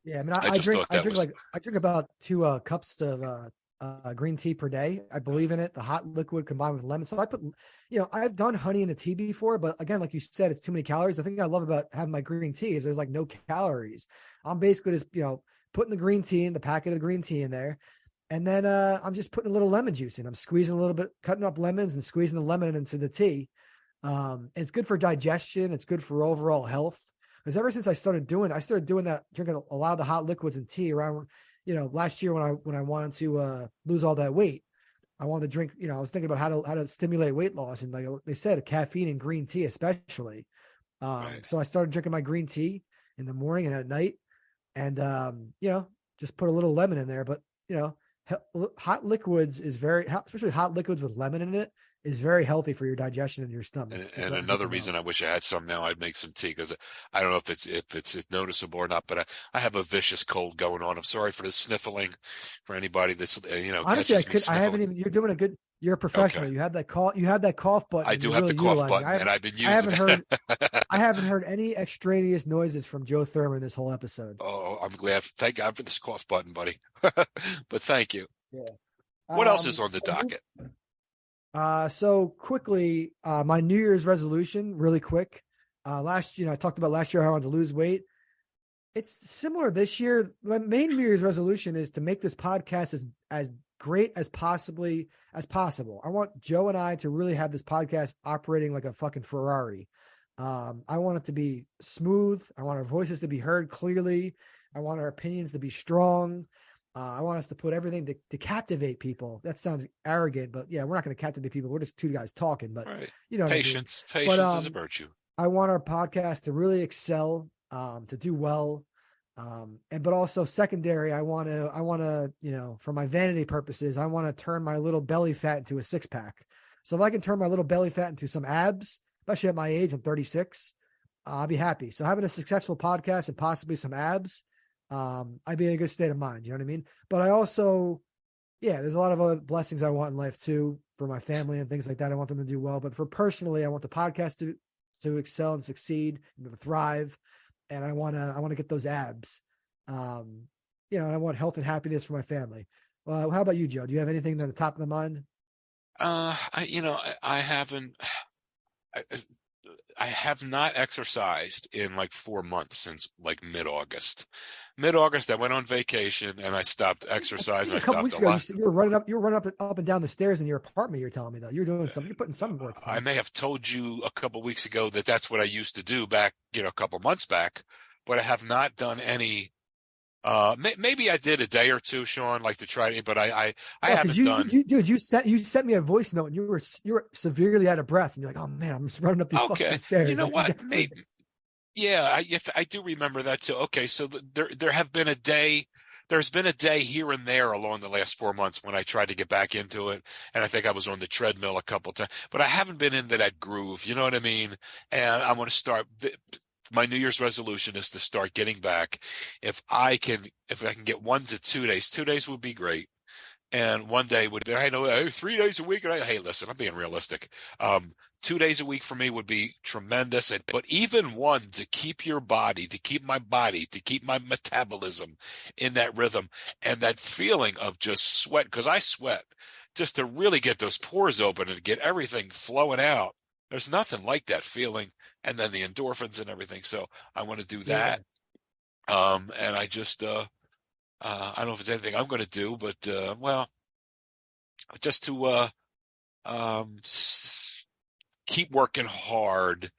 Yeah, I mean, I just thought that was. I drink about 2 cups of green tea per day. I believe in it. The hot liquid combined with lemon. So I put, I've done honey in a tea before, but again, like you said, it's too many calories. The thing I love about having my green tea is there's like no calories. I'm basically just, putting the green tea in the packet of green tea in there. And then I'm just putting a little lemon juice in. I'm squeezing a little bit, cutting up lemons and squeezing the lemon into the tea. It's good for digestion. It's good for overall health. Because ever since I started doing that, drinking a lot of the hot liquids and tea around, last year when I wanted to lose all that weight. I wanted to drink, I was thinking about how to stimulate weight loss. And like they said, caffeine and green tea, especially. Right. So I started drinking my green tea in the morning and at night and, just put a little lemon in there. But, hot liquids is especially hot liquids with lemon in it is very healthy for your digestion and your stomach. And another reason I wish I had some now, I'd make some tea because I don't know if it's noticeable or not, but I have a vicious cold going on. I'm sorry for the sniffling for anybody that's honestly, catches me I haven't even. You're doing a good. You're a professional. Okay. You had that call. You had that cough button. I do have the cough button, and I've been using it. I haven't heard any extraneous noises from Joe Thurman this whole episode. Oh, I'm glad. Thank God for this cough button, buddy. But thank you. Yeah. What else is on the docket? So quickly, my New Year's resolution, really quick. I talked about last year how I wanted to lose weight. It's similar this year. My main New Year's resolution is to make this podcast as great as possible. I want Joe and I to really have this podcast operating like a fucking Ferrari. I want it to be smooth. I want our voices to be heard clearly. I want our opinions to be strong. I want us to put everything to captivate people. That sounds arrogant, but yeah, we're not going to captivate people. We're just two guys talking, but right. Patience is a virtue. I want our podcast to really excel, to do well. But also secondary, I want to, for my vanity purposes, I want to turn my little belly fat into a 6-pack. So if I can turn my little belly fat into some abs, especially at my age, I'm 36, I'll be happy. So having a successful podcast and possibly some abs, I'd be in a good state of mind. You know what I mean? But I also, there's a lot of other blessings I want in life too, for my family and things like that. I want them to do well, but for personally, I want the podcast to excel and succeed and to thrive. And I want to get those abs, and I want health and happiness for my family. How about you, Joe? Do you have anything at the top of the mind? I haven't. I have not exercised in like 4 months since like mid-August. I went on vacation and I stopped exercising. A couple weeks ago, you were running up and down the stairs in your apartment. You're telling me though, you're doing something. You're putting some work. I may have told you a couple weeks ago that that's what I used to do back, a couple months back, but I have not done any. Maybe I did a day or two, Sean, like to try to, but I haven't done. You sent me a voice note and you were severely out of breath and you're like, oh man, I'm just running up these fucking stairs. You know what? Maybe, yeah, I do remember that too. Okay, so there's been a day here and there along the last 4 months when I tried to get back into it, and I think I was on the treadmill a couple times, but I haven't been into that groove. You know what I mean? And I want to start. My New Year's resolution is to start getting back. If I can get 1 to 2 days, 2 days would be great. And one day would be, I know 3 days a week. And hey, listen, I'm being realistic. 2 days a week for me would be tremendous. But even one to keep your body, to keep my metabolism in that rhythm and that feeling of just sweat, because I sweat, just to really get those pores open and get everything flowing out. There's nothing like that feeling. And then the endorphins and everything. So I want to do that. Yeah. And I just, I don't know if it's anything I'm going to do, but, just to, keep working hard,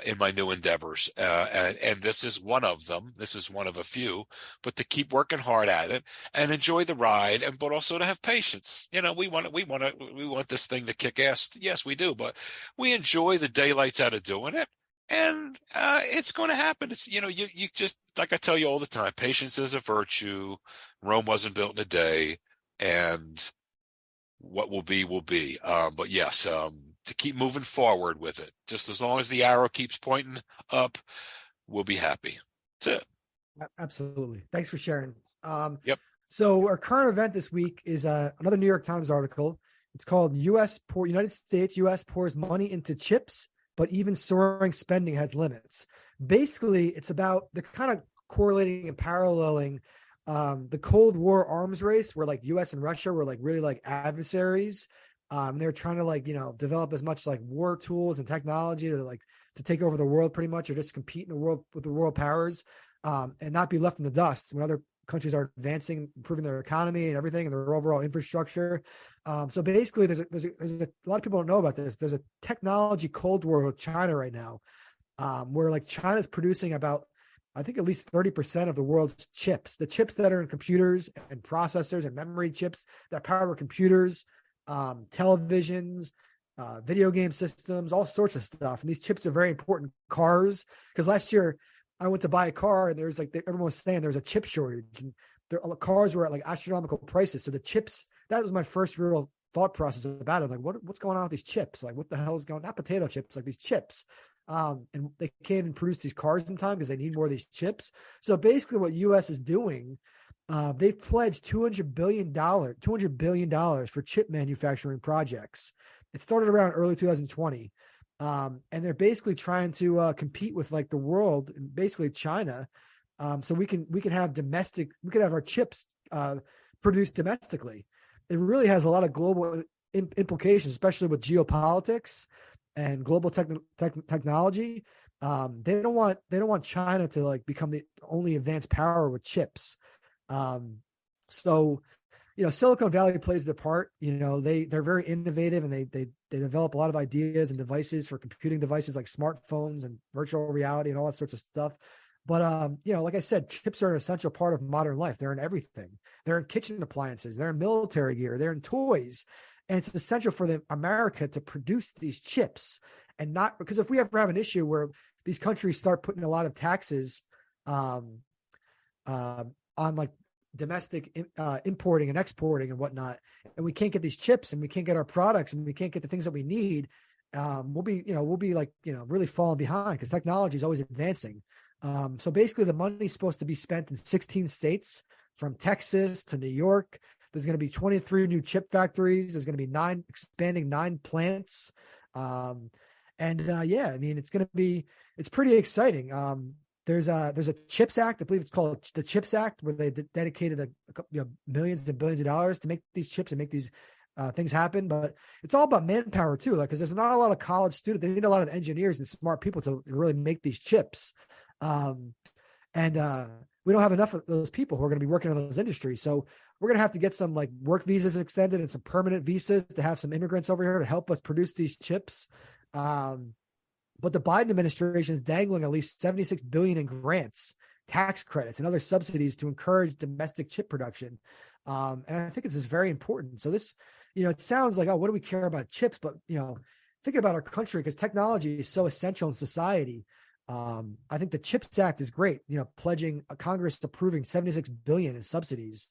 in my new endeavors. And this is one of them. This is one of a few, but to keep working hard at it and enjoy the ride, but also to have patience. We want this thing to kick ass. Yes, we do, but we enjoy the daylights out of doing it. And, it's going to happen. It's, you just, like I tell you all the time, patience is a virtue. Rome wasn't built in a day, and what will be, will be. But yes, to keep moving forward with it. Just as long as the arrow keeps pointing up, we'll be happy. That's it. Absolutely. Thanks for sharing. Yep. So our current event this week is another New York Times article. It's called United States U.S. pours money into chips, but even soaring spending has limits. Basically, it's about the kind of correlating and paralleling the Cold War arms race, where like U.S. and Russia were like really like adversaries. They were trying to like develop as much like war tools and technology to take over the world, pretty much, or just compete in the world with the world powers, and not be left in the dust when other countries are advancing, improving their economy and everything and their overall infrastructure. So basically, there's a lot of people don't know about this. There's a technology Cold War with China right now, where like China's producing about, I think, at least 30% of the world's chips, the chips that are in computers and processors and memory chips that power computers, televisions, video game systems, all sorts of stuff. And these chips are very important. Cars, because last year I went to buy a car and there's like everyone was saying there's a chip shortage, and cars were at like astronomical prices. So the chips, that was my first real thought process about it. Like, what's going on with these chips? Like, what the hell is going on? Not potato chips, like these chips. And they can't even produce these cars in time because they need more of these chips. So basically what US is doing, they've pledged $200 billion for chip manufacturing projects. It started around early 2020. And they're basically trying to compete with like the world, basically China. So we can have our chips produced domestically. It really has a lot of global implications, especially with geopolitics and global technology. They don't want China to like become the only advanced power with chips. So Silicon Valley plays their part. They're very innovative, and they develop a lot of ideas and devices for computing devices like smartphones and virtual reality and all that sorts of stuff. But like I said, chips are an essential part of modern life. They're in everything. They're in kitchen appliances. They're in military gear. They're in toys. And it's essential for America to produce these chips, and not because if we ever have an issue where these countries start putting a lot of taxes on like domestic importing and exporting and whatnot, and we can't get these chips and we can't get our products and we can't get the things that we need, we'll be like really falling behind because technology is always advancing. So basically the money's supposed to be spent in 16 states, from Texas to New York. There's going to be 23 new chip factories. There's going to be expanding 9 plants. It's pretty exciting. There's a CHIPS Act. I believe it's called the CHIPS Act, where they dedicated millions and billions of dollars to make these chips and make these things happen. But it's all about manpower too, like, because there's not a lot of college students. They need a lot of engineers and smart people to really make these chips. We don't have enough of those people who are going to be working in those industries. So we're going to have to get some like work visas extended and some permanent visas to have some immigrants over here to help us produce these chips. But the Biden administration is dangling at least $76 billion in grants, tax credits, and other subsidies to encourage domestic chip production. And I think it's just very important. So this, it sounds like, oh, what do we care about chips? But, thinking about our country, because technology is so essential in society. I think the CHIPS Act is great, pledging Congress approving $76 billion in subsidies.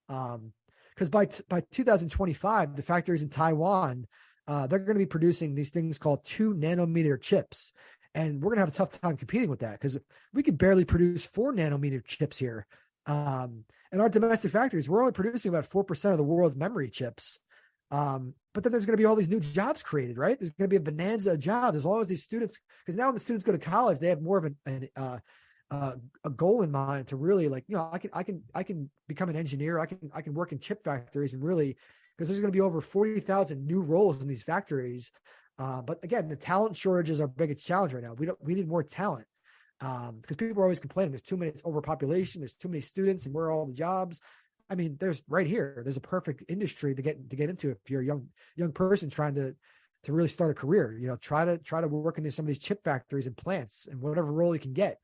Because by 2025, the factories in Taiwan, they're going to be producing these things called 2 nanometer chips. And we're going to have a tough time competing with that because we can barely produce 4 nanometer chips here. And our domestic factories, we're only producing about 4% of the world's memory chips. But then there's going to be all these new jobs created, right? There's going to be a bonanza of jobs as long as these students, because now when the students go to college, they have more of a goal in mind to really like, I can become an engineer. I can work in chip factories and really, because there's going to be over 40,000 new roles in these factories. But again, the talent shortage is our biggest challenge right now. We need more talent. Because people are always complaining there's too many overpopulation, there's too many students, and where are all the jobs? I mean, there's a perfect industry to get into if you're a young person trying to really start a career. Try to work in some of these chip factories and plants and whatever role you can get.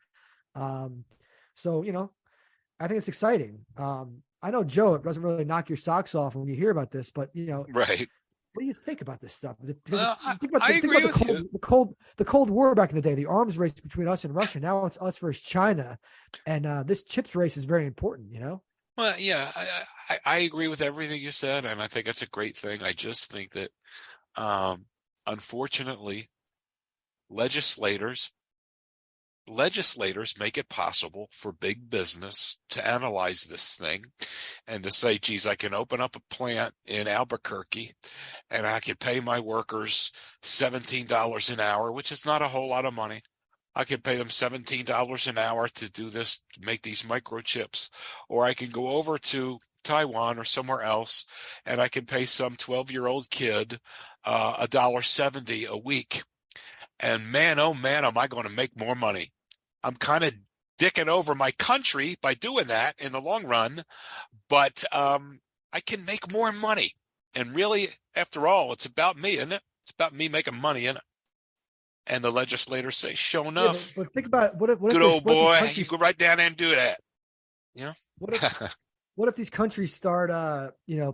So I think it's exciting. I know, Joe, it doesn't really knock your socks off when you hear about this, but Right. what do you think about this stuff? I agree with you. The Cold War back in the day, the arms race between us and Russia. Now it's us versus China, and this chips race is very important. Well, yeah, I agree with everything you said, and I think that's a great thing. I just think that, unfortunately, legislators legislators make it possible for big business to analyze this thing and to say, geez, I can open up a plant in Albuquerque and I can pay my workers $17 an hour, which is not a whole lot of money. I can pay them $17 an hour to do this, to make these microchips. Or I can go over to Taiwan or somewhere else and I can pay some 12-year-old kid $1.70 a week. And man, oh man, am I going to make more money. I'm kind of dicking over my country by doing that in the long run, but I can make more money. And really, after all, it's about me, isn't it? It's about me making money, isn't it? And the legislators say, "Show Yeah, enough, but think about it. What good if old what if these boy, you countries go right down there and do that." You what if know? what if these countries start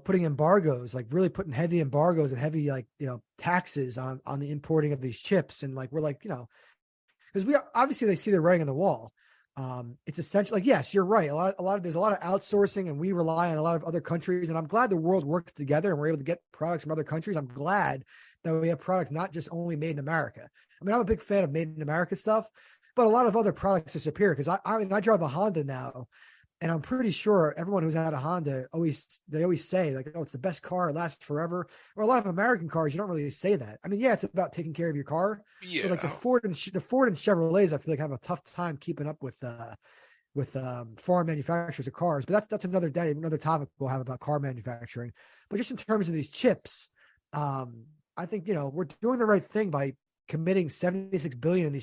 putting embargoes, like really putting heavy embargoes and heavy taxes on the importing of these chips, and like we're like, because we obviously they see the writing on the wall. It's essential. Like, yes, you're right. There's a lot of outsourcing, and we rely on a lot of other countries. And I'm glad the world works together, and we're able to get products from other countries. I'm glad that we have products not just only made in America. I mean, I'm a big fan of made in America stuff, but a lot of other products are superior. Because I drive a Honda now, and I'm pretty sure everyone who's had a Honda always say like, oh, it's the best car, it lasts forever. Or a lot of American cars, you don't really say that. I mean, yeah, it's about taking care of your car, Yeah. but like the Ford and Chevrolets, I feel like have a tough time keeping up with foreign manufacturers of cars. But that's another day, another topic we'll have about car manufacturing. But just in terms of these chips, I think we're doing the right thing by committing $76 billion in the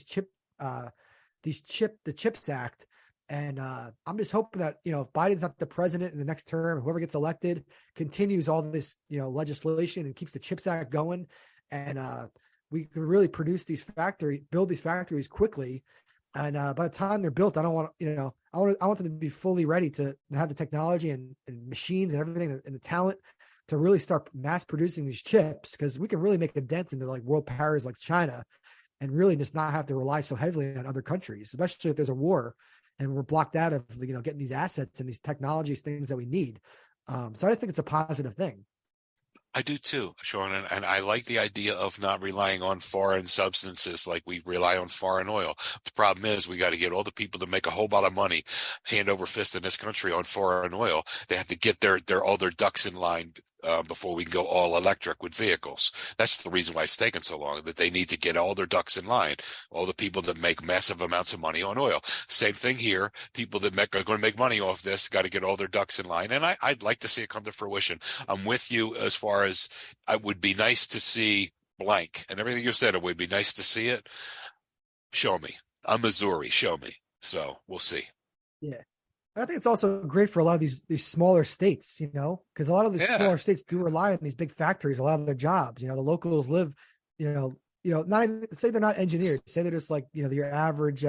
CHIPS Act. And I'm just hoping that, if Biden's not the president in the next term, whoever gets elected continues all this, legislation and keeps the CHIPS Act going. And we can really build these factories quickly. And by the time they're built, I don't want, I want them to be fully ready to have the technology and machines and everything and the talent to really start mass producing these chips, because we can really make a dent into like world powers like China and really just not have to rely so heavily on other countries, especially if there's a war and we're blocked out of, getting these assets and these technologies, things that we need. So I think it's a positive thing. I do too, Sean, and I like the idea of not relying on foreign substances like we rely on foreign oil. The problem is we got to get all the people that make a whole lot of money hand over fist in this country on foreign oil. They have to get all their ducks in line before we can go all electric with vehicles. That's the reason why it's taken so long, that they need to get all their ducks in line. All the people that make massive amounts of money on oil. Same thing here. People that are going to make money off this got to get all their ducks in line. And I'd like to see it come to fruition. I'm with you as far as it would be nice to see blank and everything you said. It would be nice to see it. Show me. I'm Missouri. Show me. So we'll see. Yeah. I think it's also great for a lot of these smaller states, because a lot of these smaller states do rely on these big factories, a lot of their jobs. The locals live, not even, say they're not engineers, say they're just like, your average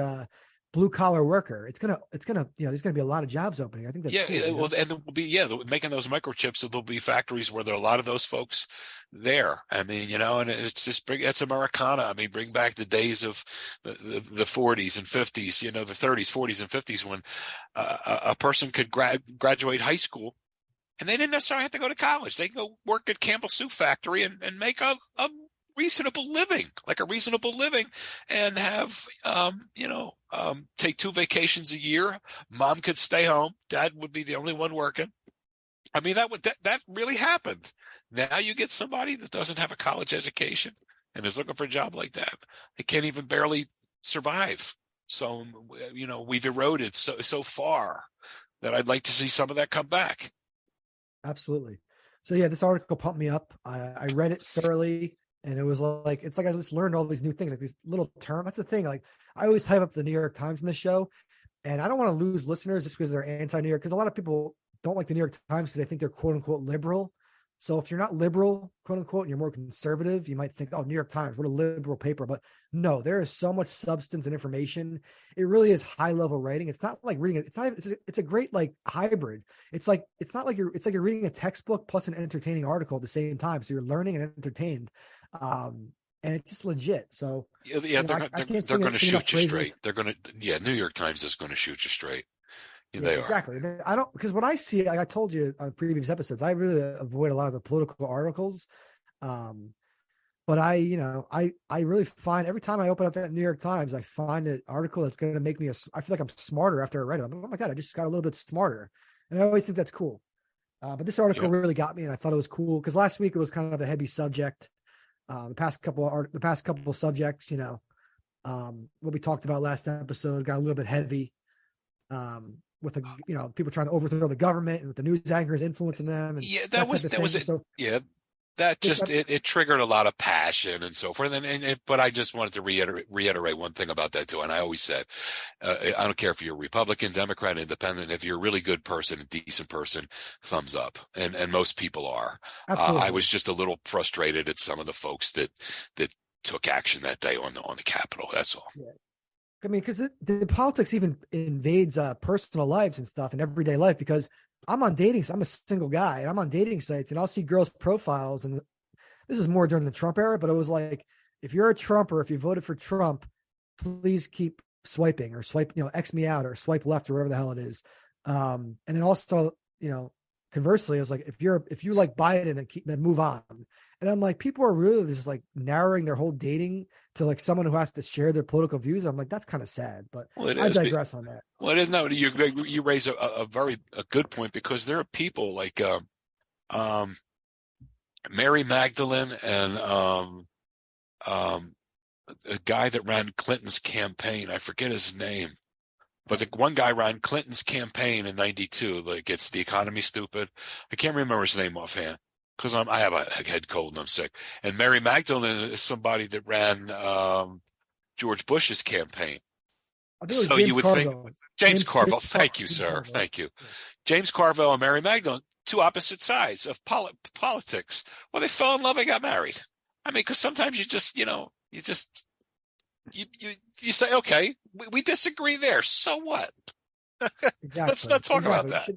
blue collar worker. It's gonna, there's gonna be a lot of jobs opening. I think that's cool, well, and there will be making those microchips. There'll be factories where there are a lot of those folks there. I mean, and it's just it's Americana. I mean, bring back the days of the 40s and 50s, the 30s, 40s, and 50s when a person could graduate high school and they didn't necessarily have to go to college. They can go work at Campbell Soup Factory and make a reasonable living, and have, take 2 vacations a year. Mom could stay home. Dad would be the only one working. I mean, that really happened. Now you get somebody that doesn't have a college education and is looking for a job like that. They can't even barely survive. So, we've eroded so far that I'd like to see some of that come back. Absolutely. So yeah, this article pumped me up. I read it thoroughly. And it was like, it's like I just learned all these new things, like these little terms. That's the thing. Like, I always hype up the New York Times in the show, and I don't want to lose listeners just because they're anti-New York, because a lot of people don't like the New York Times because they think they're quote unquote liberal. So if you're not liberal, quote unquote, and you're more conservative, you might think, oh, New York Times, what a liberal paper. But no, there is so much substance and information. It really is high level writing. It's not like reading it. It's a great like hybrid. It's like you're reading a textbook plus an entertaining article at the same time. So you're learning and entertained. And it's just legit. So they're going to shoot you straight. New York Times is going to shoot you straight. They are. Exactly. I don't, because when I see, like I told you on previous episodes, I really avoid a lot of the political articles. But But I really find every time I open up that New York Times, I find an article that's going to make me I feel like I'm smarter after I read it. I'm like, oh my God, I just got a little bit smarter. And I always think that's cool. But this article Yeah. really got me, and I thought it was cool because last week it was kind of a heavy subject. The past couple subjects, what we talked about last episode got a little bit heavy. With people trying to overthrow the government and with the news anchors influencing them and Yeah, that type of thing. it. So Yeah, that this, just it triggered a lot of passion and so forth. But I just wanted to reiterate one thing about that too. And I always said, I don't care if you're Republican, Democrat, Independent. If you're a really good person, a decent person, thumbs up. And most people are. absolutely, I was just a little frustrated at some of the folks that took action that day on the Capitol. That's all. yeah. I mean, because the politics even invades personal lives and stuff and everyday life. Because I'm on dating, I'm a single guy, and I'm on dating sites, and I'll see girls' profiles. And this is more during the Trump era, but it was like, if you're a Trumper, if you voted for Trump, please keep swiping or swipe, X me out or swipe left or whatever the hell it is. And then also, conversely, I was like, if you like Biden, then move on. And I'm like, people are really just like narrowing their whole dating to like someone who has to share their political views. I'm like, that's kind of sad, but I digress on that. Well, it is. No, you raise a very good point, because there are people like Mary Magdalene and a guy that ran Clinton's campaign. I forget his name, but the one guy ran Clinton's campaign in '92. Like, it's the economy stupid. I can't remember his name offhand because I have a head cold and I'm sick. And Mary Magdalene is somebody that ran George Bush's campaign. So you would think James Carville. Thank you, sir. Thank you. James Carville and Mary Magdalene, two opposite sides of politics. Well, they fell in love and got married. I mean, because sometimes you say, okay, we disagree there. So what? Exactly. Let's not talk about that.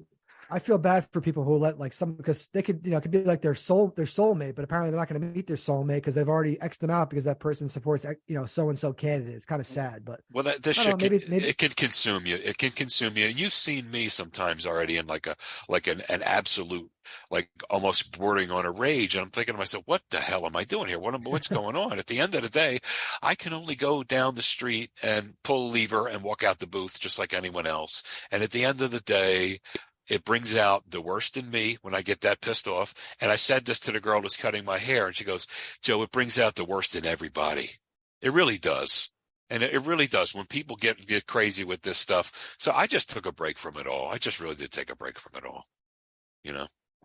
I feel bad for people who let like some, because they could, it could be like their soulmate, but apparently they're not going to meet their soulmate because they've already X'd them out because that person supports, so-and-so candidate. It's kind of sad, but this shit it can consume you. It can consume you. You've seen me sometimes already in like an absolute, like almost bordering on a rage. And I'm thinking to myself, what the hell am I doing here? What's going on? At the end of the day, I can only go down the street and pull a lever and walk out the booth just like anyone else. And at the end of the day, it brings out the worst in me when I get that pissed off. And I said this to the girl who's cutting my hair, and she goes, Joe, it brings out the worst in everybody. It really does. And it really does when people get crazy with this stuff. So I just took a break from it all. I just really did take a break from it all.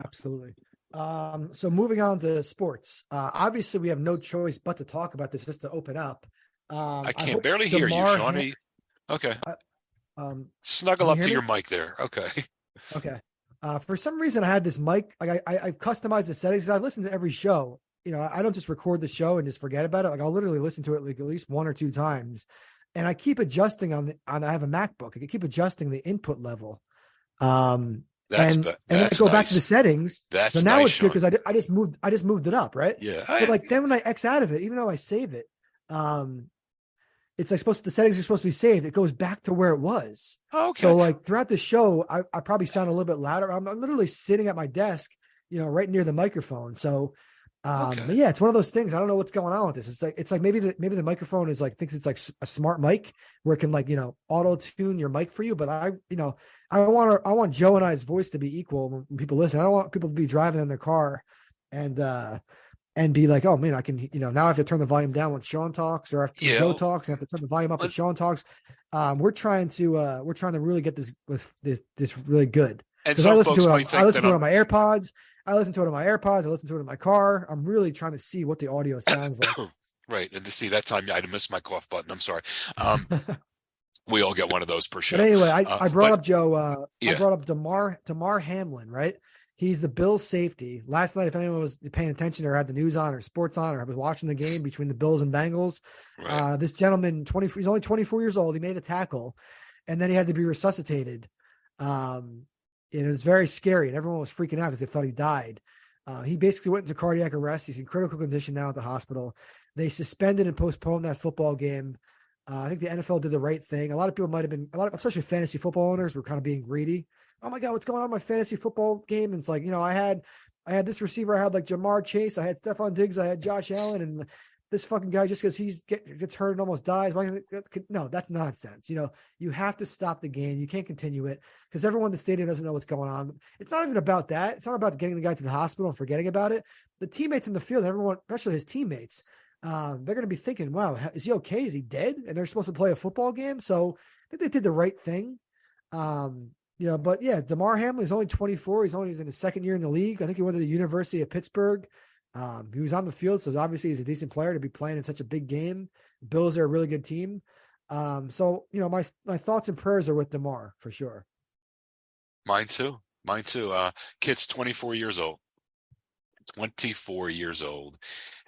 Absolutely. So moving on to sports. Obviously, we have no choice but to talk about this just to open up. I can barely hear you, Shawnee. Okay. Snuggle up to your mic there. Okay. Okay. For some reason, I had this mic. Like I've customized the settings. I listen to every show. I don't just record the show and just forget about it. Like I'll literally listen to it like at least one or two times, and I keep adjusting I have a MacBook. I can keep adjusting the input level. And then I go back to the settings. So now it's good because I just moved it up, right? Yeah. But like then when I X out of it, even though I save it, it's like the settings are supposed to be saved. It goes back to where it was. Okay. So like throughout the show, I probably sound a little bit louder. I'm literally sitting at my desk, right near the microphone. So, but yeah, it's one of those things. I don't know what's going on with this. It's like maybe the microphone is like, thinks it's like a smart mic where it can like, auto tune your mic for you. But I want Joe and I's voice to be equal when people listen. I don't want people to be driving in their car and be like, oh man, I can, now I have to turn the volume down when Sean talks, or after Joe talks, I have to turn the volume up when Sean talks. We're trying to really get this really good. And I listen to it on my AirPods. I listen to it in my car. I'm really trying to see what the audio sounds like. Right. And to see that time, I missed my cough button. I'm sorry. We all get one of those per show. But anyway, I brought up Joe. I brought up Damar Hamlin, right? He's the Bills safety. Last night, if anyone was paying attention or had the news on or sports on or was watching the game between the Bills and Bengals, right. This gentleman, he's only 24 years old. He made a tackle, and then he had to be resuscitated. And it was very scary, and everyone was freaking out because they thought he died. He basically went into cardiac arrest. He's in critical condition now at the hospital. They suspended and postponed that football game. I think the NFL did the right thing. A lot of people might have been, especially fantasy football owners, were kind of being greedy. Oh my God, what's going on in my fantasy football game? And it's like, I had I had this receiver. I had like Jamar Chase. I had Stephon Diggs. I had Josh Allen, and this fucking guy just because he's gets hurt and almost dies. No, that's nonsense. You have to stop the game. You can't continue it because everyone in the stadium doesn't know what's going on. It's not even about that. It's not about getting the guy to the hospital and forgetting about it. The teammates in the field, everyone, especially his teammates, they're going to be thinking, wow, is he okay? Is he dead? And they're supposed to play a football game. So I think they did the right thing. But yeah, DeMar Hamlin is only 24. He's in his second year in the league. I think he went to the University of Pittsburgh. He was on the field, so obviously he's a decent player to be playing in such a big game. Bills are a really good team. My thoughts and prayers are with DeMar for sure. Mine too. Kid's 24 years old. 24 years old.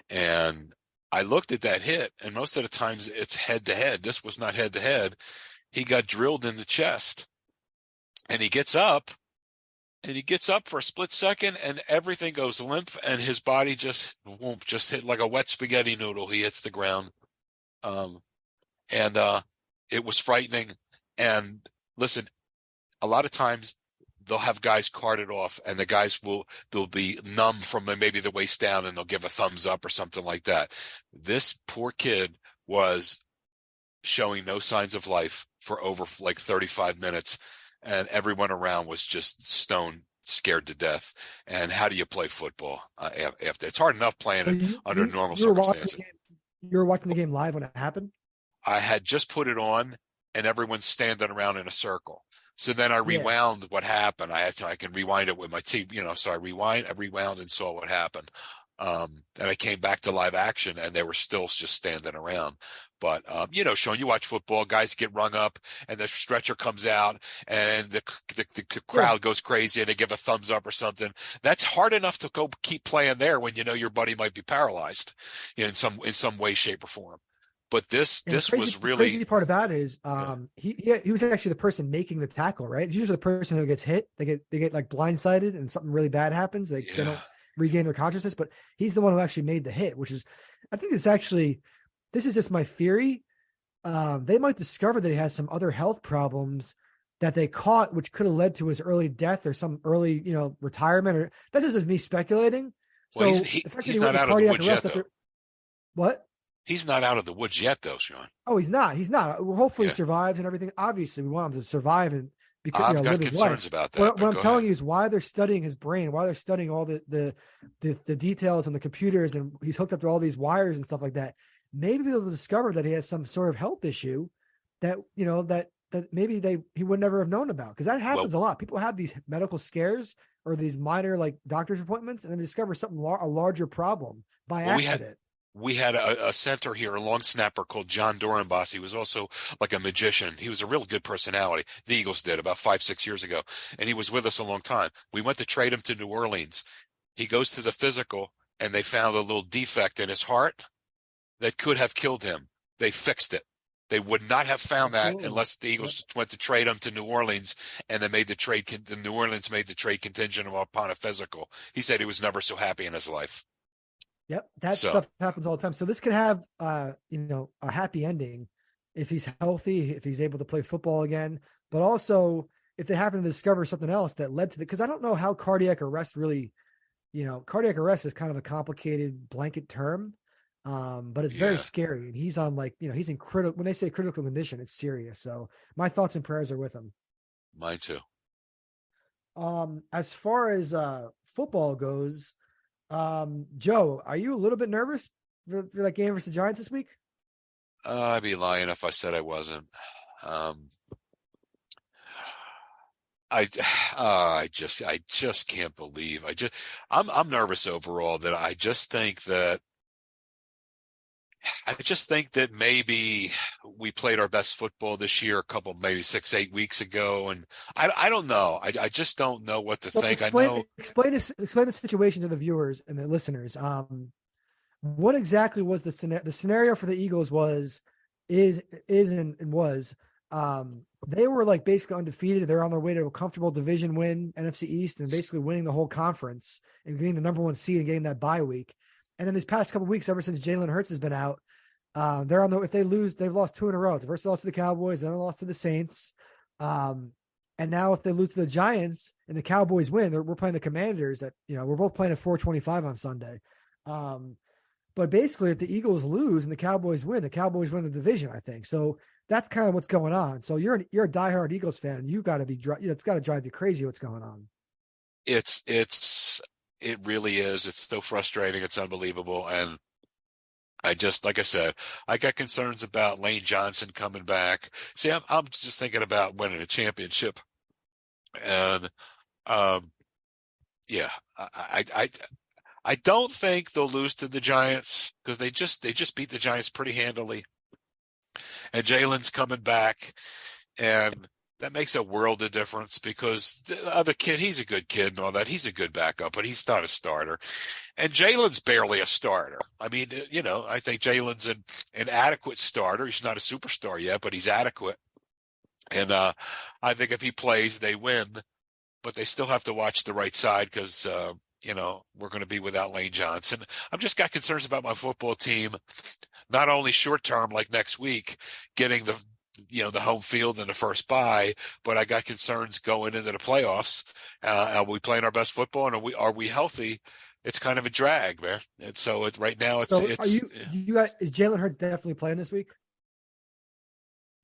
And I looked at that hit, and most of the times it's head to head. This was not head to head. He got drilled in the chest. And he gets up for a split second, and everything goes limp, and his body just hit like a wet spaghetti noodle. He hits the ground. It was frightening. And listen, a lot of times they'll have guys carted off, and the guys they'll be numb from maybe the waist down, and they'll give a thumbs up or something like that. This poor kid was showing no signs of life for over like 35 minutes. And everyone around was just stone scared to death. And how do you play football after? It's hard enough playing it under normal circumstances. You were watching the game live when it happened? I had just put it on, and everyone's standing around in a circle. So then I rewound what happened. I can rewind it with my team, so I rewound and saw what happened. And I came back to live action, and they were still just standing around. But, Sean, you watch football, guys get rung up, and the stretcher comes out, and the crowd goes crazy, and they give a thumbs up or something. That's hard enough to go keep playing there when you know your buddy might be paralyzed in some way, shape, or form. But this was really the crazy part about it is he was actually the person making the tackle, right? It's usually the person who gets hit. They get like blindsided, and something really bad happens. They don't regain their consciousness, but he's the one who actually made the hit, which is, I think this is just my theory. They might discover that he has some other health problems that they caught, which could have led to his early death or some early, retirement. Or this is just me speculating. So well, he's not out of the woods yet, though. What? He's not out of the woods yet, though, Sean. Oh, he's not. Hopefully he survives and everything. Obviously, we want him to survive and I've got concerns about that. What I'm telling you is why they're studying his brain, why they're studying all the details on the computers, and he's hooked up to all these wires and stuff like that. Maybe they'll discover that he has some sort of health issue that maybe he would never have known about, because that happens a lot. People have these medical scares or these minor like doctor's appointments, and then discover something a larger problem by accident. We had a center here, a long snapper called John Dorenbos. He was also like a magician. He was a real good personality. The Eagles did about 5-6 years ago, and he was with us a long time. We went to trade him to New Orleans. He goes to the physical, and they found a little defect in his heart that could have killed him. They fixed it. They would not have found that unless the Eagles went to trade him to New Orleans, and they made the trade. The New Orleans made the trade contingent upon a physical. He said he was never so happy in his life. Yep, stuff happens all the time. So this could have, a happy ending if he's healthy, if he's able to play football again. But also, if they happen to discover something else that led to because I don't know how cardiac arrest really, cardiac arrest is kind of a complicated blanket term, but it's very scary. And he's on he's in critical. When they say critical condition, it's serious. So my thoughts and prayers are with him. Mine too. As far as football goes. Joe, are you a little bit nervous for that game versus the Giants this week? I'd be lying if I said I wasn't. I just can't believe. I'm nervous overall. That I just think that maybe we played our best football this year maybe 6-8 weeks ago, and I don't know. I just don't know what to think. Explain the situation to the viewers and the listeners. What exactly was the scenario for the Eagles they were like basically undefeated. They're on their way to a comfortable division win, NFC East, and basically winning the whole conference and getting the number 1 seed and getting that bye week. And then these past couple of weeks, ever since Jalen Hurts has been out, if they lose, they've lost 2 in a row. The first loss to the Cowboys, then they lost to the Saints. And And now if they lose to the Giants and the Cowboys win, we're playing the Commanders at, we're both playing at 425 on Sunday. But basically, if the Eagles lose and the Cowboys win the division, I think. So that's kind of what's going on. So you're a diehard Eagles fan, and you got to be, it's got to drive you crazy what's going on. It really is. It's so frustrating. It's unbelievable. And like I said, I got concerns about Lane Johnson coming back. See, I'm just thinking about winning a championship. And, yeah, I don't think they'll lose to the Giants because they just beat the Giants pretty handily. And Jalen's coming back, and that makes a world of difference because the other kid, he's a good kid and all that. He's a good backup, but he's not a starter. And Jalen's barely a starter. I mean, I think Jalen's an adequate starter. He's not a superstar yet, but he's adequate. And I think if he plays, they win. But they still have to watch the right side because, we're going to be without Lane Johnson. I've just got concerns about my football team, not only short term, like next week, getting the home field in the first bye, but I got concerns going into the playoffs. Are we playing our best football, and are we healthy? It's kind of a drag, man. And so right now is Jalen Hurts definitely playing this week?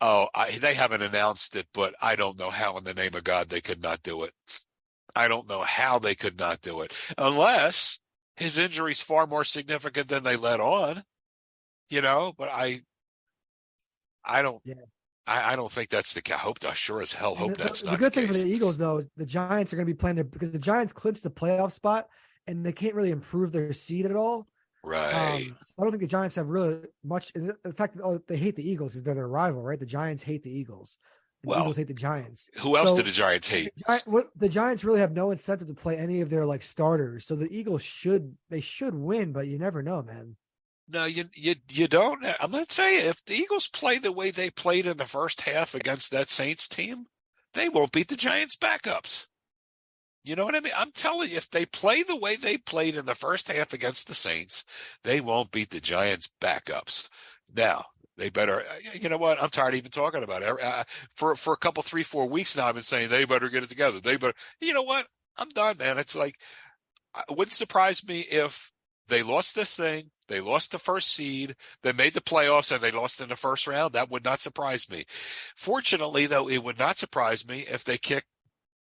Oh, they haven't announced it, but I don't know how in the name of God they could not do it. I don't know how they could not do it unless his injury's far more significant than they let on, but I don't, yeah. I don't think that's the case. I sure as hell hope that's not the case. The good thing for the Eagles, though, is the Giants are going to be playing there because the Giants clinched the playoff spot and they can't really improve their seed at all. Right. So I don't think the Giants have really much. The fact that they hate the Eagles is they're their rival, right? The Giants hate the Eagles. The Eagles hate the Giants. Who else do the Giants hate? The Giants really have no incentive to play any of their starters. So the Eagles should win, but you never know, man. No, you don't. I'm going to tell you, if the Eagles play the way they played in the first half against that Saints team, they won't beat the Giants' backups. You know what I mean? I'm telling you, if they play the way they played in the first half against the Saints, they won't beat the Giants' backups. Now, they better, you know what? I'm tired of even talking about it. For a couple, 3-4 weeks now, I've been saying they better get it together. They better, you know what? I'm done, man. It's like, it wouldn't surprise me if they lost this thing. They lost the first seed. They made the playoffs and they lost in the first round. That would not surprise me. Fortunately, though, it would not surprise me if they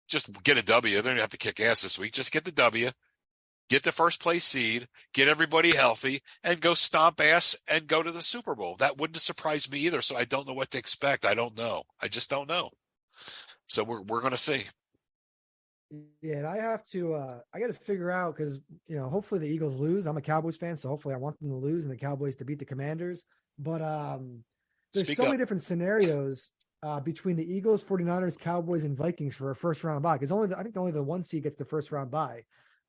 just get a W. They don't have to kick ass this week. Just get the W, get the first place seed, get everybody healthy, and go stomp ass and go to the Super Bowl. That wouldn't surprise me either. So I don't know what to expect. I don't know. I just don't know. So we're going to see. Yeah, and I got to figure out because, hopefully the Eagles lose. I'm a Cowboys fan, so hopefully I want them to lose and the Cowboys to beat the Commanders. But there's many different scenarios between the Eagles, 49ers, Cowboys, and Vikings for a first round bye. Because I think only the one seed gets the first round bye.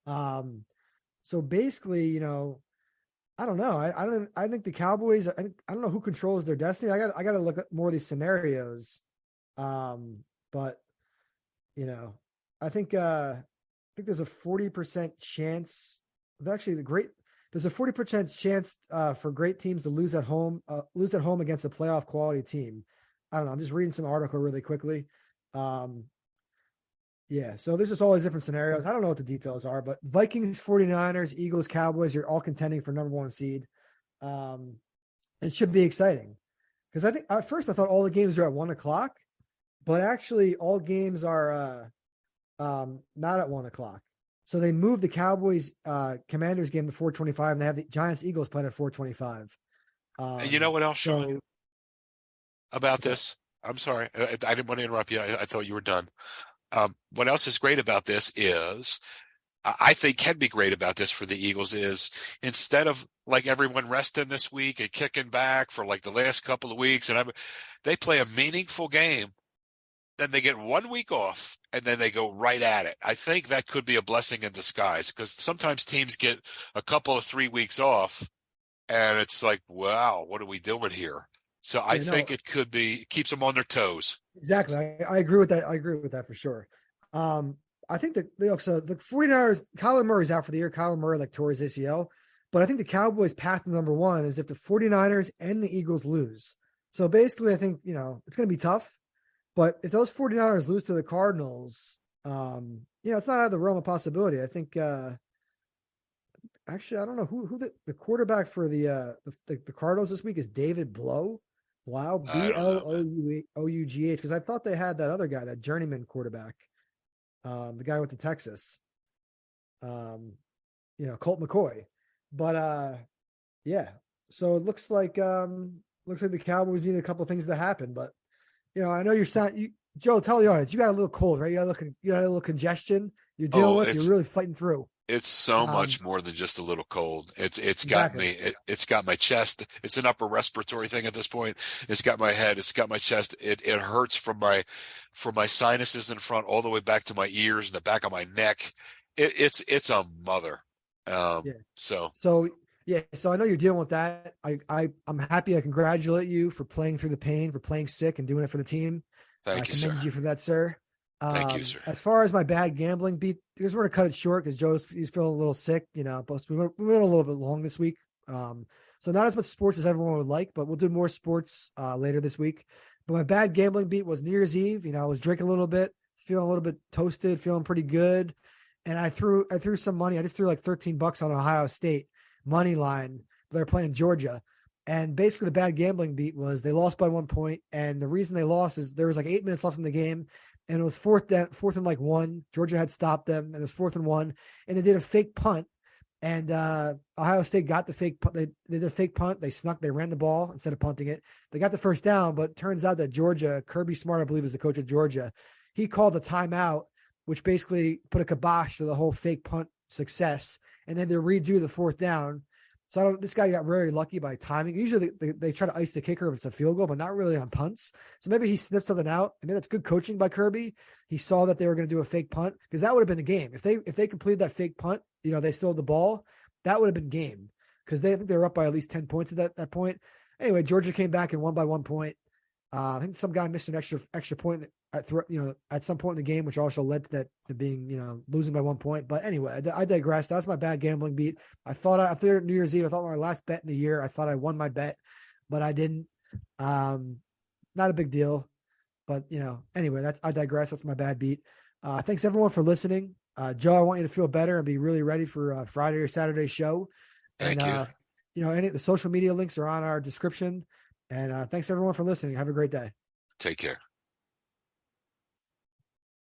So basically, I don't know. I think the Cowboys. I don't know who controls their destiny. I got to look at more of these scenarios. But I think there's a 40% chance. There's a 40% chance for great teams to lose at home against a playoff quality team. I don't know. I'm just reading some article really quickly. Yeah, so there's just all these different scenarios. I don't know what the details are, but Vikings, 49ers, Eagles, Cowboys, you're all contending for number one seed. It should be exciting because I think at first I thought all the games are at 1:00, but actually all games are not at 1:00. So they moved the Cowboys Commanders game to 4:25, and they have the Giants Eagles playing at 4:25. And you know what else, Sean? About this, I'm sorry, I didn't want to interrupt you. I thought you were done. What else is great about this is, I think can be great about this for the Eagles is instead of like everyone resting this week and kicking back for like the last couple of weeks, and they play a meaningful game, then they get 1 week off and then they go right at it. I think that could be a blessing in disguise because sometimes teams get a couple of 3 weeks off and it's like, wow, what are we doing here? So I think it could be, keeps them on their toes. Exactly. I agree with that. I agree with that for sure. I think that the 49ers, Kyler Murray's out for the year. Kyler Murray tore his ACL. But I think the Cowboys' path to number one is if the 49ers and the Eagles lose. So basically, I think, it's going to be tough. But if those 49ers lose to the Cardinals, it's not out of the realm of possibility. I think actually, I don't know who the quarterback for the Cardinals this week is. David Blough. Wow, I don't know, man. Bloughh. Because I thought they had that other guy, that journeyman quarterback, the guy with the Texas, Colt McCoy. But yeah. So it looks like the Cowboys need a couple of things to happen. But I know Joe. Tell the audience you got a little cold, right? You got a little congestion you're dealing Oh, with. You're really fighting through. it's so much more than just a little cold. It's got Exactly. me. It's got my chest. It's an upper respiratory thing at this point. It's got my head. It's got my chest. It hurts from my sinuses in front all the way back to my ears and the back of my neck. It's a mother. Yeah. So So yeah, so I know you're dealing with that. I'm happy. I congratulate you for playing through the pain, for playing sick and doing it for the team. I thank you, sir. commend you for that, sir. Thank you, sir. As far as my bad gambling beat, because we're gonna cut it short because he's feeling a little sick. But we went a little bit long this week. So not as much sports as everyone would like, but we'll do more sports later this week. But my bad gambling beat was New Year's Eve. I was drinking a little bit, feeling a little bit toasted, feeling pretty good, and I threw some money. I just threw like $13 on Ohio State money line. They're playing Georgia. And basically the bad gambling beat was they lost by 1 point. And the reason they lost is there was like 8 minutes left in the game. And it was fourth and like 1. Georgia had stopped them. And it was 4th and 1. And they did a fake punt. And Ohio State got the fake punt. They did a fake punt. They ran the ball instead of punting it. They got the first down, but it turns out that Georgia, Kirby Smart, I believe, is the coach of Georgia. He called the timeout, which basically put a kibosh to the whole fake punt success. And then they redo the 4th down. So this guy got very lucky by timing. Usually they try to ice the kicker if it's a field goal, but not really on punts. So maybe he sniffed something out. I mean, that's good coaching by Kirby. He saw that they were going to do a fake punt because that would have been the game. If they completed that fake punt, they still had the ball, that would have been game because I think they were up by at least 10 points at that point. Anyway, Georgia came back and won by 1 point. I think some guy missed an extra point at some point in the game, which also led to that to being, losing by 1 point. But anyway, I digress. That's my bad gambling beat. After New Year's Eve, I thought my last bet in the year, I thought I won my bet, but I didn't. Not a big deal, but anyway, I digress. That's my bad beat. Thanks everyone for listening. Joe, I want you to feel better and be really ready for Friday or Saturday show. Thank you. Any of the social media links are on our description. And thanks everyone for listening. Have a great day. Take care.